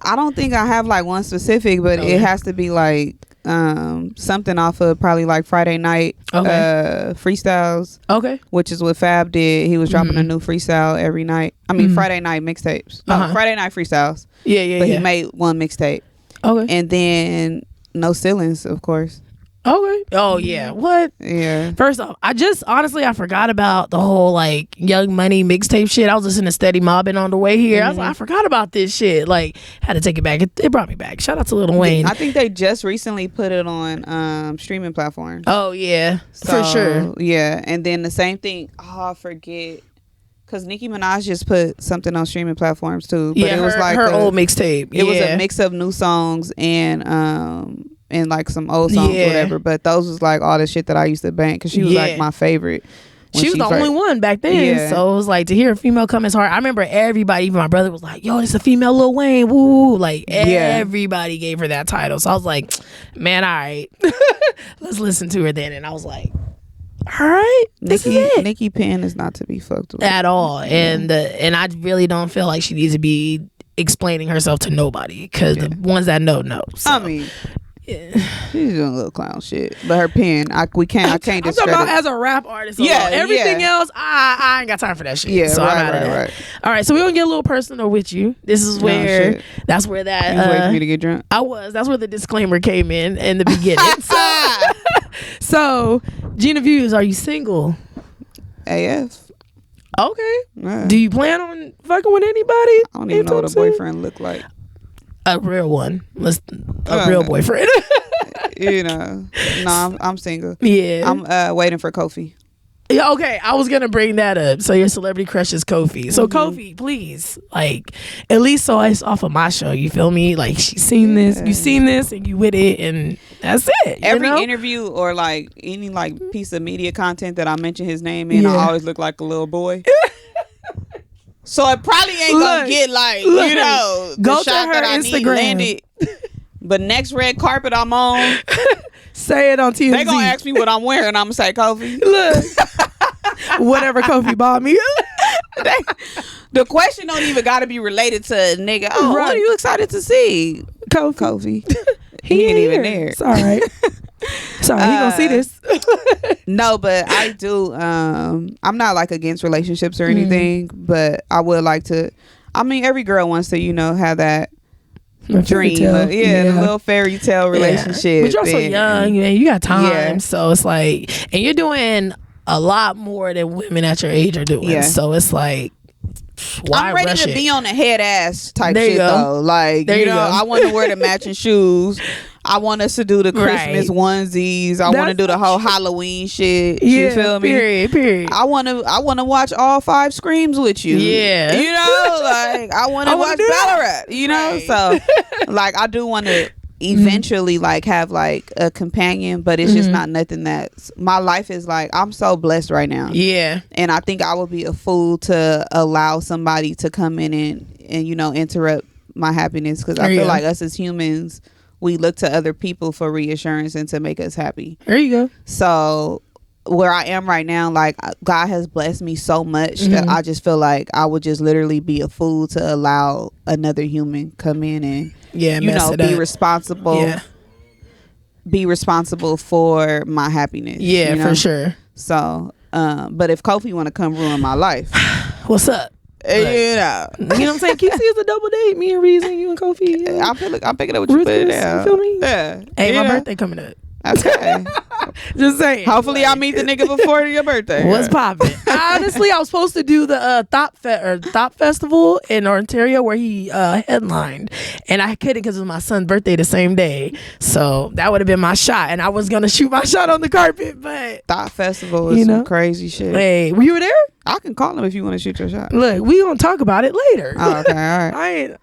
I don't think I have like one specific, but it has to be like something off of probably like Friday Night freestyles. Okay. Which is what Fab did. He was dropping a new freestyle every night. I mean Friday Night mixtapes. No, Friday Night freestyles. Yeah. But he made one mixtape. Okay. And then No Ceilings, of course. Okay. Oh yeah. What? Yeah. First off, I forgot about the whole like Young Money mixtape shit. I was listening to Steady Mobbing on the way here. I was like, I forgot about this shit. Like, had to take it back. It brought me back. Shout out to Lil Wayne. I think they just recently put it on streaming platforms. Oh yeah, for sure. Yeah, and then the same thing. Oh, I forget. Cause Nicki Minaj just put something on streaming platforms too. But it was like her old mixtape. It was a mix of new songs and like some old songs or whatever. But those was like all the shit that I used to bang because she was like my favorite. She was the only one back then. So it was like to hear a female come as hard. I remember everybody, even my brother was like, yo, it's a female Lil Wayne. Woo. Like everybody gave her that title. So I was like, man, all right. Let's listen to her then. And I was like, All right, Nikki Penn is not to be fucked with at all, and I really don't feel like she needs to be explaining herself to nobody because the ones that know. So. I mean. Yeah. She's doing a little clown shit, but her pen, I can't I'm talking about as a rap artist. Everything else, I ain't got time for that shit. Yeah, so right. All right, so we're gonna get a little personal with you. This is where that's where that you was waiting for me to get drunk. That's where the disclaimer came in the beginning. So Gina Views, are you single? AF. Okay. Yeah. Do you plan on fucking with anybody? I don't even know what a boyfriend look like. A real one. A real boyfriend. I'm single. Yeah. I'm waiting for Kofi. Yeah, okay, I was gonna bring that up. So your celebrity crush is Kofi. So Kofi, please, like, at least so it's off of my show. You feel me? Like, she's seen this, you've seen this, and you with it, and that's it. Every interview or like any like piece of media content that I mention his name in, I always look like a little boy. So it probably ain't gonna get like the go shot to her that I Instagram. need landed. But next red carpet I'm on, say it on TMZ. They gonna ask me what I'm wearing. I'm gonna say Kofi. Look, whatever Kofi bought me. The question don't even gotta be related to a nigga. Oh, what are you excited to see? Kofi. He ain't even there. It's all right. Sorry, he gonna see this. No, but I do. I'm not like against relationships or anything, but I would like to. I mean, every girl wants to, have that dream, the little fairy tale relationship. But you're also young, you got time, so it's like, and you're doing a lot more than women at your age are doing. Yeah. So it's like, why I'm ready rush to it? be on the head ass type there shit though. Like, I want to wear the matching shoes. I want us to do the Christmas onesies. I want to do the whole Halloween shit. You feel me? Period. I want to watch all 5 Screams with you. Yeah. Like I want to watch Ballarat. So like I do want to eventually like have like a companion, but it's just not nothing that's my life is like I'm so blessed right now. Yeah. And I think I would be a fool to allow somebody to come in and interrupt my happiness, because I feel like us as humans, we look to other people for reassurance and to make us happy. There you go. So where I am right now, like God has blessed me so much that I just feel like I would just literally be a fool to allow another human come in and be responsible. Yeah. Be responsible for my happiness. Yeah, for sure. So, but if Kofi want to come ruin my life, what's up? You know what I'm saying? Can you see it's a double date? Me and Reason, you and Kofi. I'm picking up what you put down. You feel me? Yeah. Hey, my birthday coming up. Okay. Just saying. Hopefully I meet the nigga before your birthday. What's poppin'? Honestly, I was supposed to do the Thop Festival in Ontario where he headlined, and I couldn't because it was my son's birthday the same day. So that would have been my shot, and I was gonna shoot my shot on the carpet. But Thop Festival is some crazy shit. Hey, were you there? I can call him if you want to shoot your shot. Look, we gonna talk about it later. Oh, okay, all right.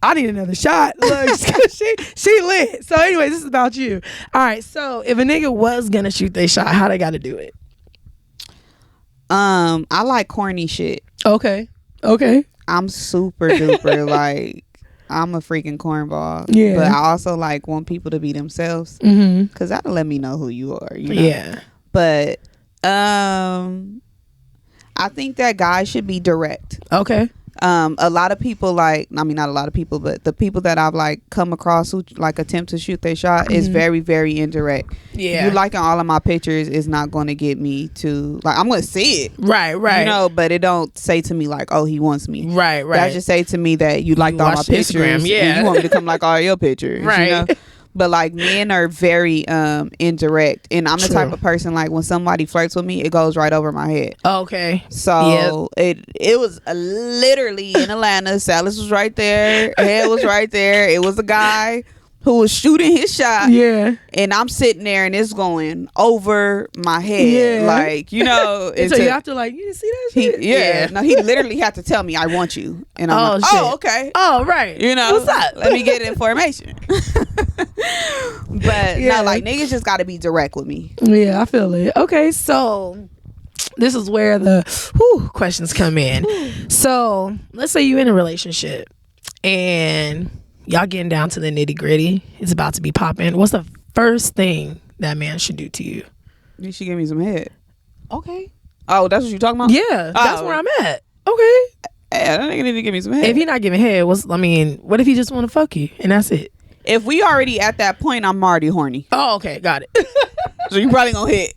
I need another shot. Look, she lit. So anyway, this is about you. All right. So if a nigga was gonna shoot their shot, how they gotta do it? I like corny shit. Okay. I'm super duper like I'm a freaking cornball. Yeah. But I also like want people to be themselves. Cause that'll let me know who you are. Yeah. But I think that guys should be direct. Okay. A lot of people not a lot of people, but the people that I've like come across who like attempt to shoot their shot is very, very indirect. Yeah. You liking all of my pictures is not going to get me to like, I'm going to see it. Right. But it don't say to me like, oh, he wants me. Right. That just say to me that you liked all my pictures. Instagram, and you want me to come like all your pictures. Right. But like men are very indirect, and I'm the type of person like when somebody flirts with me, it goes right over my head. Okay. So it was literally in Atlanta. Salas was right there. Head was right there. It was a guy who was shooting his shot. Yeah. And I'm sitting there and it's going over my head. Yeah. Like, and so you have to like, you didn't see that shit? No, he literally had to tell me, I want you. And I'm like, oh, okay. Oh, right. What's up? Let me get information. But no, like niggas just got to be direct with me. Yeah, I feel it. Okay, so this is where the questions come in. So let's say you're in a relationship and y'all getting down to the nitty gritty. It's about to be popping. What's the first thing that man should do to you? You should give me some head. Okay. Oh, that's what you talking about? Yeah, that's where I'm at. Okay. Yeah, that nigga need to give me some head. If he not giving head, what if he just want to fuck you and that's it? If we already at that point, I'm already horny. Oh, okay, got it. So you probably gonna hit.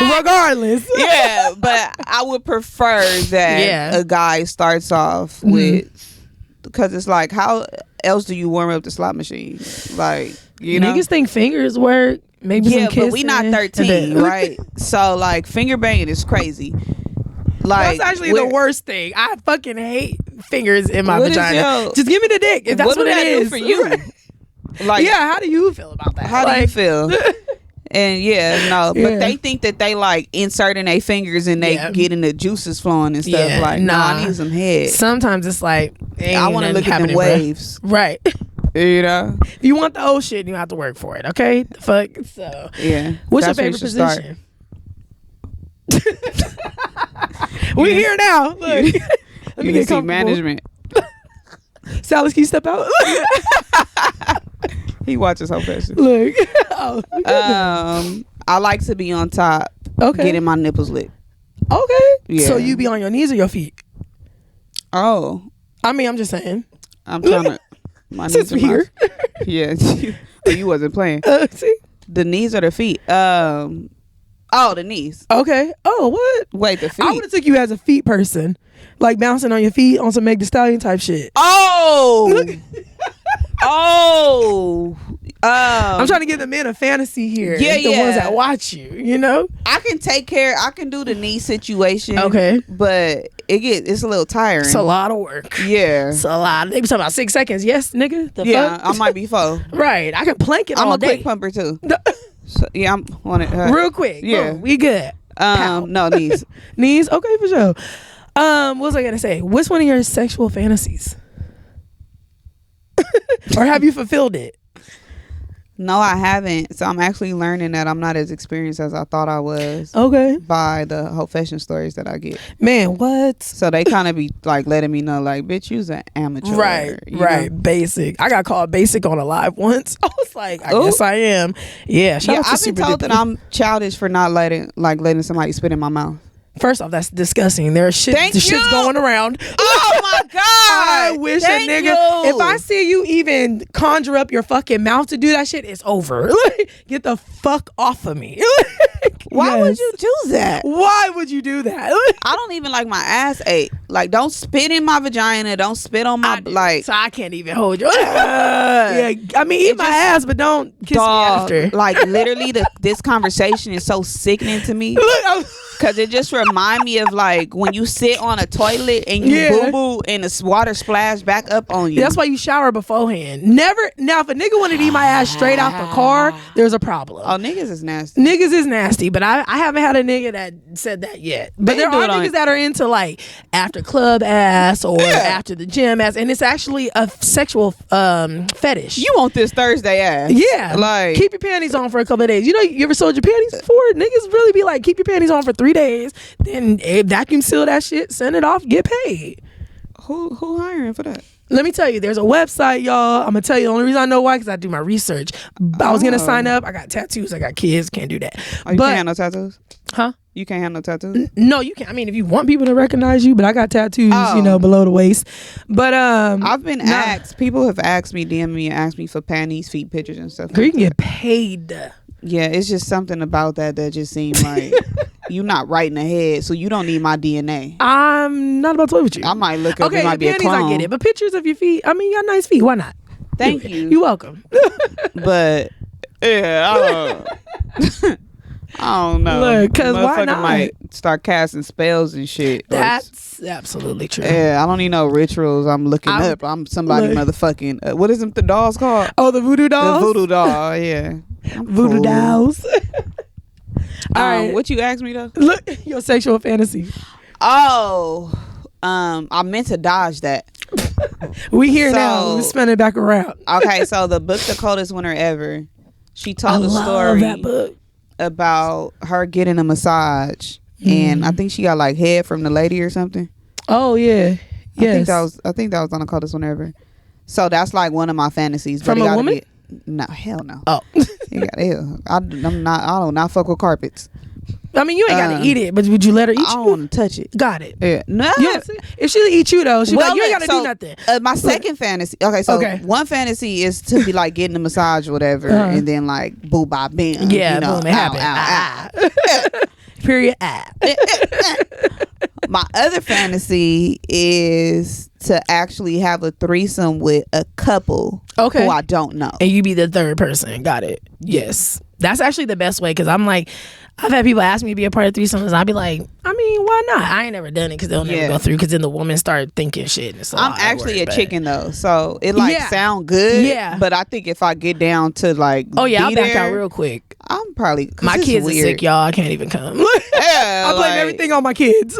Regardless. Yeah, but I would prefer that a guy starts off with, because it's like, how else do you warm up the slot machine? Like, you know, niggas think fingers work. Maybe some kissing. But we not 13, right? So like, finger banging is crazy. Like, that's actually the worst thing. I fucking hate fingers in my vagina. Just give me the dick if that's what it is for you. Like, yeah, how do you feel about that? How do you feel? And but they think that they like inserting their fingers and they getting the juices flowing and stuff. Yeah, like, I need some head. Sometimes it's like, I want to look at them waves, right? You know, if you want the old shit, you have to work for it. Okay, the fuck. So yeah, what's your favorite position? We here now. Look, you can see management. Silas, can you step out? He watches Whole Fashion. Look. I like to be on top. Okay. Getting my nipples licked. Okay. Yeah. So you be on your knees or your feet? Oh. I mean, I'm just saying. I'm trying to. My Since we're here. Yeah. You wasn't playing. See? The knees or the feet? Oh, the knees. Okay. Oh, what? Wait, the feet. I would have took you as a feet person. Like bouncing on your feet on some Meg Thee Stallion type shit. Oh. I'm trying to give the men a fantasy here. Yeah, the ones that watch you, you know? I can do the knee situation. Okay. But it's a little tiring. It's a lot of work. Yeah. It's a lot. They be talking about 6 seconds. Yes, nigga. The fuck? I might be 4. Right. I can plank it I'm all day. I'm a quick pumper too. So, yeah, I'm on it. Real quick. Yeah. Boom, we good. No, knees. Knees? Okay, for sure. What was I going to say? What's one of your sexual fantasies? Or have you fulfilled it? No, I haven't. So I'm actually learning that I'm not as experienced as I thought I was. Okay. By the whole fashion stories that I get. Man, what? So they kind of be like letting me know, like, bitch, you's an amateur. Right, right. Know? Basic. I got called basic on a live once. I was like, I guess I am. Yeah. I've been told that I'm childish for not letting somebody spit in my mouth. First off, that's disgusting. There's shit's going around. Oh my God. I wish a nigga, if I see you even conjure up your fucking mouth to do that shit, it's over. Get the fuck off of me. Why would you do that? Why would you do that? I don't even like my ass ate. Like, don't spit in my vagina. Don't spit on my so I can't even hold you. Yeah, I mean, eat my ass, but don't kiss me after. Like, literally, this conversation is so sickening to me. Because it just reminds me of like when you sit on a toilet and you boo-boo and the water splash back up on you. That's why you shower beforehand. Never. Now, if a nigga want to eat my ass straight out the car, there's a problem. Oh, niggas is nasty. Niggas is nasty, but I haven't had a nigga that said that yet. But there are niggas that are into like after club ass or after the gym ass, and it's actually a sexual fetish. You want this Thursday ass? Yeah, like keep your panties on for a couple of days. You know, you ever sold your panties before? Niggas really be like, keep your panties on for 3 days, then vacuum seal that shit, send it off, get paid. Who hiring for that? Let me tell you, there's a website, y'all. I'm gonna tell you the only reason I know why, because I do my research. I was gonna sign up. I got tattoos. I got kids. Can't do that. Oh, you can't have no tattoos? Huh? You can't have no tattoos? No, you can't. I mean, if you want people to recognize you, but I got tattoos, below the waist. But I've been asked. People have asked me, DM me, and asked me for panties, feet pictures, and stuff. Girl, you can get paid. Yeah, it's just something about that just seemed like you're not right in the head, so you don't need my DNA. I'm not about to play with you. I might look up. Okay, it might be a clone. I get it, but pictures of your feet. I mean, you got nice feet. Why not? Thank you. You're welcome. But yeah, I don't know. Look, because why not? Might start casting spells and shit. That's absolutely true. Yeah, I don't need no rituals. I'm looking up. I'm somebody motherfucking. What is them? The dolls called? Oh, the voodoo dolls. The voodoo doll. Yeah. Voodoo dolls. All right, what you asked me though? Look, your sexual fantasy. Oh, I meant to dodge that. We here now. We spin it back around. Okay, so the book, The Coldest Winter Ever. She told a story that book about her getting a massage, and I think she got like head from the lady or something. Oh yeah, yes. I think that was on The Coldest Winter Ever. So that's like one of my fantasies. From a woman? No, hell no. Oh, I do not fuck with carpets. I mean, you ain't got to eat it, but would you let her eat you? I don't want to touch it. Got it. Yeah. No. If she eat you though, she like, you ain't got to do nothing. My second fantasy. Okay, so one fantasy is to be like getting a massage or whatever, and then like boo bye bam. Yeah, boom, it happened. Period. My other fantasy is to actually have a threesome with a couple who I don't know, and you be the third person. Got it. Yes, that's actually the best way, because I'm like, I've had people ask me to be a part of threesomes, and I'll be like, I mean, why not? I ain't never done it because they'll never go through, because then the woman start thinking shit. And I'm actually a chicken though, so it sound good. Yeah, but I think if I get down to like, I'll back out real quick. I'm probably my kids are sick, y'all. I can't even come. I blame everything on my kids.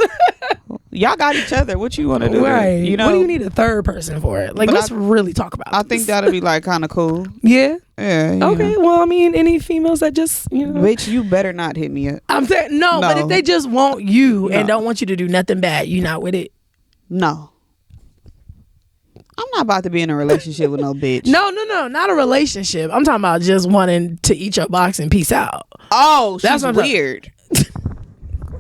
Y'all got each other. What you want to do? Right. You know, what do you need a third person for it? Like, let's really talk about I think that'll be like kind of cool. Yeah. Yeah. Okay. Know. Well, I mean, any females that just, bitch, you better not hit me up. I'm saying no, but if they just want you and don't want you to do nothing bad, you not with it? No. I'm not about to be in a relationship with no bitch. No, not a relationship. I'm talking about just wanting to eat your box and peace out. Oh, that's weird.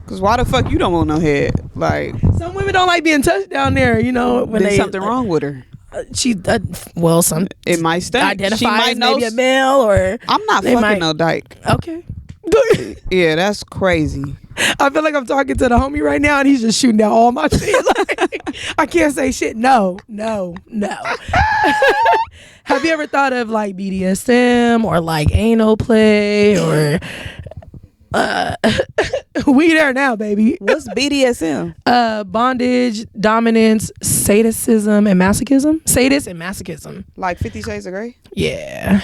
Cause why the fuck you don't want no head? Like, some women don't like being touched down there. When there's something wrong with her. It might stink. Identify as maybe a male, or I'm not fucking no dyke. Okay. Yeah, that's crazy. I feel like I'm talking to the homie right now, and he's just shooting down all my shit. Like, I can't say shit. No. Have you ever thought of like BDSM or like anal play or? We there now, baby. What's BDSM? Bondage, dominance, sadism, and masochism. Sadist and masochism. Like 50 Shades of Grey? Yeah.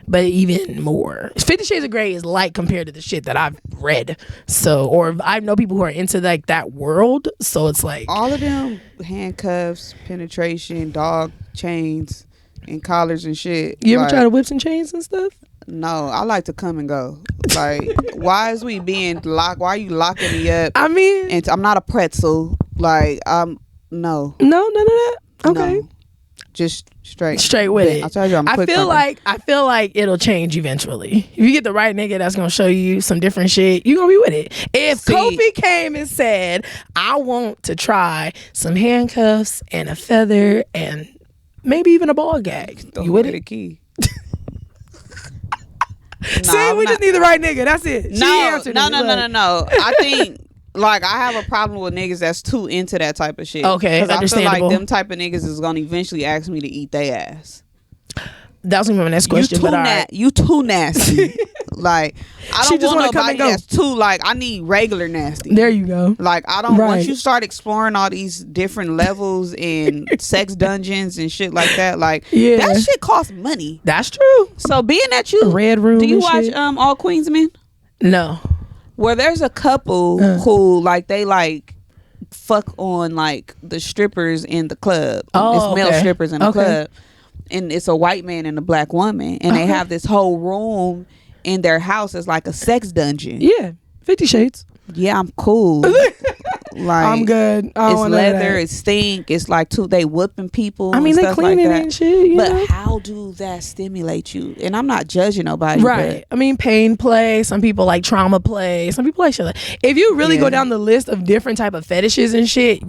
But even more. 50 Shades of Grey is light compared to the shit that I've read. So, or I know people who are into like that world. So it's like all of them handcuffs, penetration, dog chains, and collars and shit. You ever try to whips and chains and stuff? No, I like to come and go. Like, why is we being locked? Why are you locking me up? I mean, and I'm not a pretzel. Like, no. No, none of that. Okay. No. Just straight with it. I told you, I feel like it'll change eventually. If you get the right nigga that's gonna show you some different shit, you gonna be with it. If Kofi came and said, I want to try some handcuffs and a feather and maybe even a ball gag, you with it? The key. See, we just need the right nigga. That's it. No. I think like I have a problem with niggas that's too into that type of shit. Okay, because I feel like them type of niggas is gonna eventually ask me to eat their ass. That was my next question. You too nasty. Like, I don't want nobody that's too like, I need regular nasty. There you go. Like, I don't once you start exploring all these different levels and sex dungeons and shit like that, like that shit costs money. That's true. So being that you Red Room, do you watch All Queens Men? No. Where there's a couple who like they like fuck on like the strippers in the club. It's male strippers in the club. And it's a white man and a black woman, and they have this whole room in their house as like a sex dungeon. Yeah, 50 Shades. Yeah, I'm cool. Like, I'm good. It's leather. It stink. It's like they whooping people. I mean, they cleaning like and shit. But how do that stimulate you? And I'm not judging nobody. Right. I mean, pain play. Some people like trauma play. Some people like shit. If you really go down the list of different type of fetishes and shit,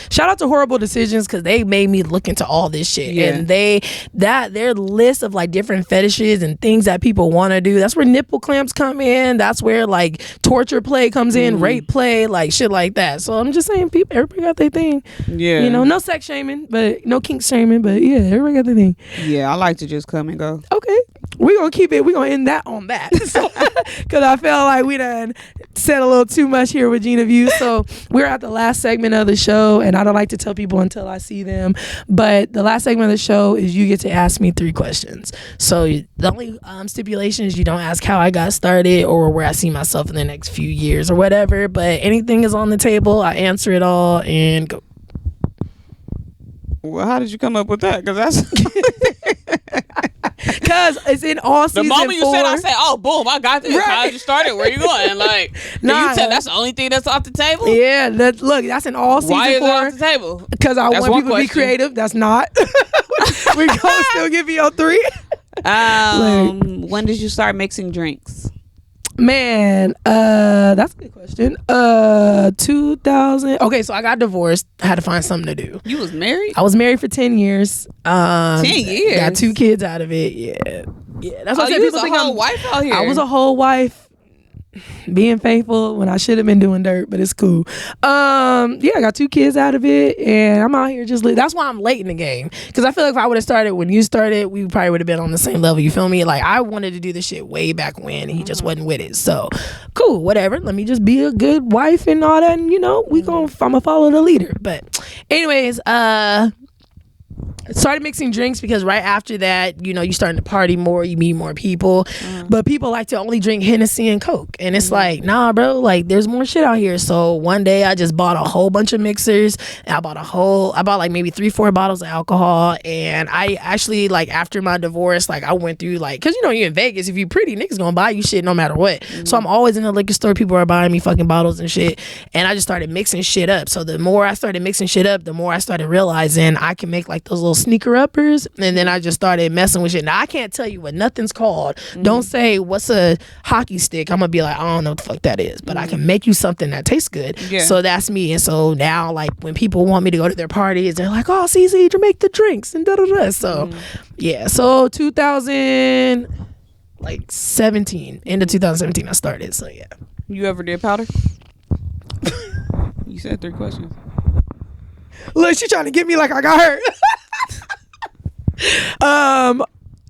shout out to Horrible Decisions, because they made me look into all this shit. Yeah. And their list of like different fetishes and things that people want to do. That's where nipple clamps come in. That's where like torture play comes in, rape play, like shit like that. So I'm just saying, everybody got their thing. Yeah. No sex shaming, but no kink shaming, but yeah, everybody got their thing. Yeah, I like to just come and go. Okay. We're going to keep it. We're going to end that on that. Because I felt like we done said a little too much here with Gina Views. So we're at the last segment of the show, and I don't like to tell people until I see them. But the last segment of the show is you get to ask me 3 questions. So the only stipulation is you don't ask how I got started or where I see myself in the next few years or whatever. But anything is on the table. I answer it all and go. Well, how did you come up with that? Because that's... Because it's in all season 4. The moment you said, I said, oh, boom, I got this. Right. How did you start it? Where you going? Like, that's the only thing that's off the table? Yeah, look, that's in all season 4. Why is it off the table? Because I want people to be creative. That's not. We're going to still give you your 3. When did you start mixing drinks? Man, that's a good question. 2000. Okay, so I got divorced. I had to find something to do. You was married? I was married for 10 years. 10 years? Got 2 kids out of it. Yeah. That's what you was a whole wife out here. I was a whole wife. Being faithful when I should have been doing dirt, but it's cool. I got 2 kids out of it, and I'm out here just that's why I'm late in the game, because I feel like if I would have started when you started, we probably would have been on the same level. You feel me? Like, I wanted to do this shit way back when, and he just wasn't with it. So cool, whatever, let me just be a good wife and all that, and I'm gonna follow the leader. But anyways, started mixing drinks because right after that, you starting to party more, you meet more people, but people like to only drink Hennessy and Coke, and it's like, nah, bro, like there's more shit out here. So one day I just bought a whole bunch of mixers, and I bought like maybe 3-4 bottles of alcohol, and I actually, like, after my divorce, like I went through, like, because you're in Vegas, if you pretty, niggas gonna buy you shit no matter what. So I'm always in the liquor store, people are buying me fucking bottles and shit, and I just started mixing shit up. So the more I started mixing shit up, the more I started realizing I can make like those little sneaker uppers, and then I just started messing with shit. Now I can't tell you what nothing's called. Don't say what's a hockey stick. I'm gonna be like, I don't know what the fuck that is, but I can make you something that tastes good. So that's me. And so now, like, when people want me to go to their parties, they're like, oh, Cici, to make the drinks and da da da. So so 2017, end of 2017 I started. So yeah. You ever did powder? You said 3 questions. Look, she trying to get me like I got her.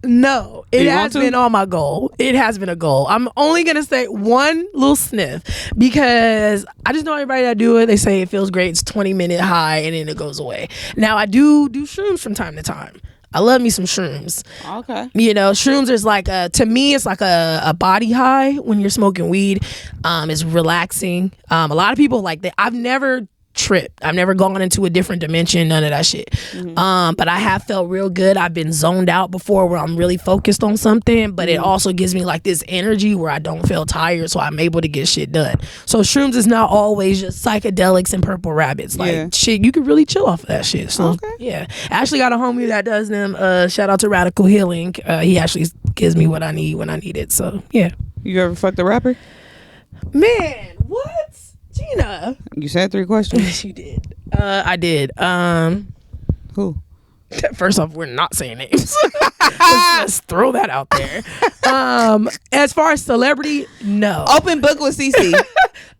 No, it has been on my goal. It has been a goal. I'm only gonna say one little sniff, because I just know everybody that do it, they say it feels great. It's 20-minute high and then it goes away. Now I do shrooms from time to time. I love me some shrooms. Okay. Shrooms is like to me, it's like a body high when you're smoking weed. It's relaxing. A lot of people like that. I've never tripped. I've never gone into a different dimension, none of that shit. But I have felt real good. I've been zoned out before where I'm really focused on something, but it also gives me like this energy where I don't feel tired, so I'm able to get shit done. So shrooms is not always just psychedelics and purple rabbits. Like shit, you could really chill off of that shit. So yeah, I actually got a homie that does them. Shout out to Radical Healing. He actually gives me what I need when I need it. So yeah. You ever fucked a rapper? Man, what? Gina, you said 3 questions. You did. I did. Who? First off, we're not saying names. let's throw that out there. As far as celebrity, no. Open book with Cici.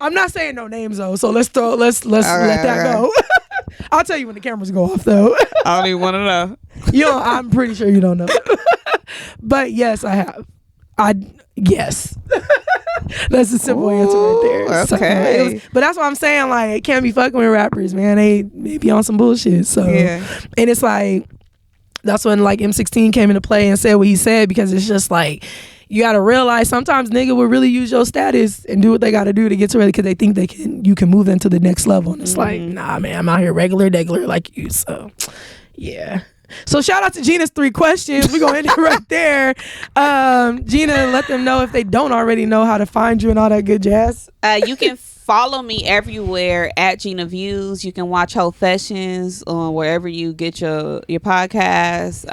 I'm not saying no names though, so let's let that go. I'll tell you when the cameras go off though. I don't even want to know. I'm pretty sure you don't know. But yes, I have. Yes. That's a simple answer right there. Okay. But that's what I'm saying. Like, can't be fucking with rappers, man. They be on some bullshit. So and it's like, that's when like M16 came into play and said what he said, because it's just like, you gotta realize sometimes nigga will really use your status and do what they gotta do to get to it, because they think you can move them to the next level. And it's like, nah, man, I'm out here regular like you. So yeah. So shout out to Gina's 3 questions. We're gonna end it right there. Gina, let them know if they don't already know how to find you and all that good jazz. You can follow me everywhere at Gina Views. You can watch Whole Fashions on wherever you get your podcast.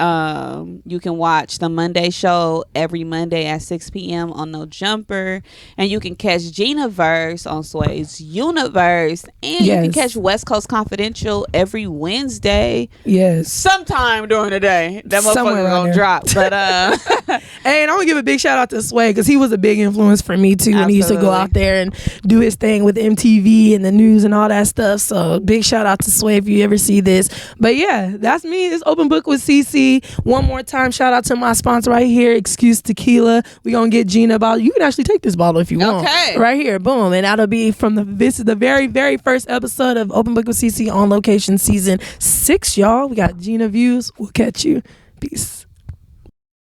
You can watch the Monday show every Monday at 6 p.m. on No Jumper. And you can catch Gina Verse on Sway's Universe. And you can catch West Coast Confidential every Wednesday. Yes. Sometime during the day. That motherfucker's gonna drop. But hey, and I want to give a big shout out to Sway, because he was a big influence for me too. And he used to go out there and do his thing with MTV and the news and all that stuff. So big shout out to Sway if you ever see this. But yeah, that's me. It's Open Book with Cici. One more time, shout out to my sponsor right here, Excuse Tequila. We gonna get Gina a bottle. You can actually take this bottle if you want. Okay. Right here, boom. And that'll be this is the very, very first episode of Open Book with Cici on Location season 6, y'all. We got Gina Views. We'll catch you. Peace.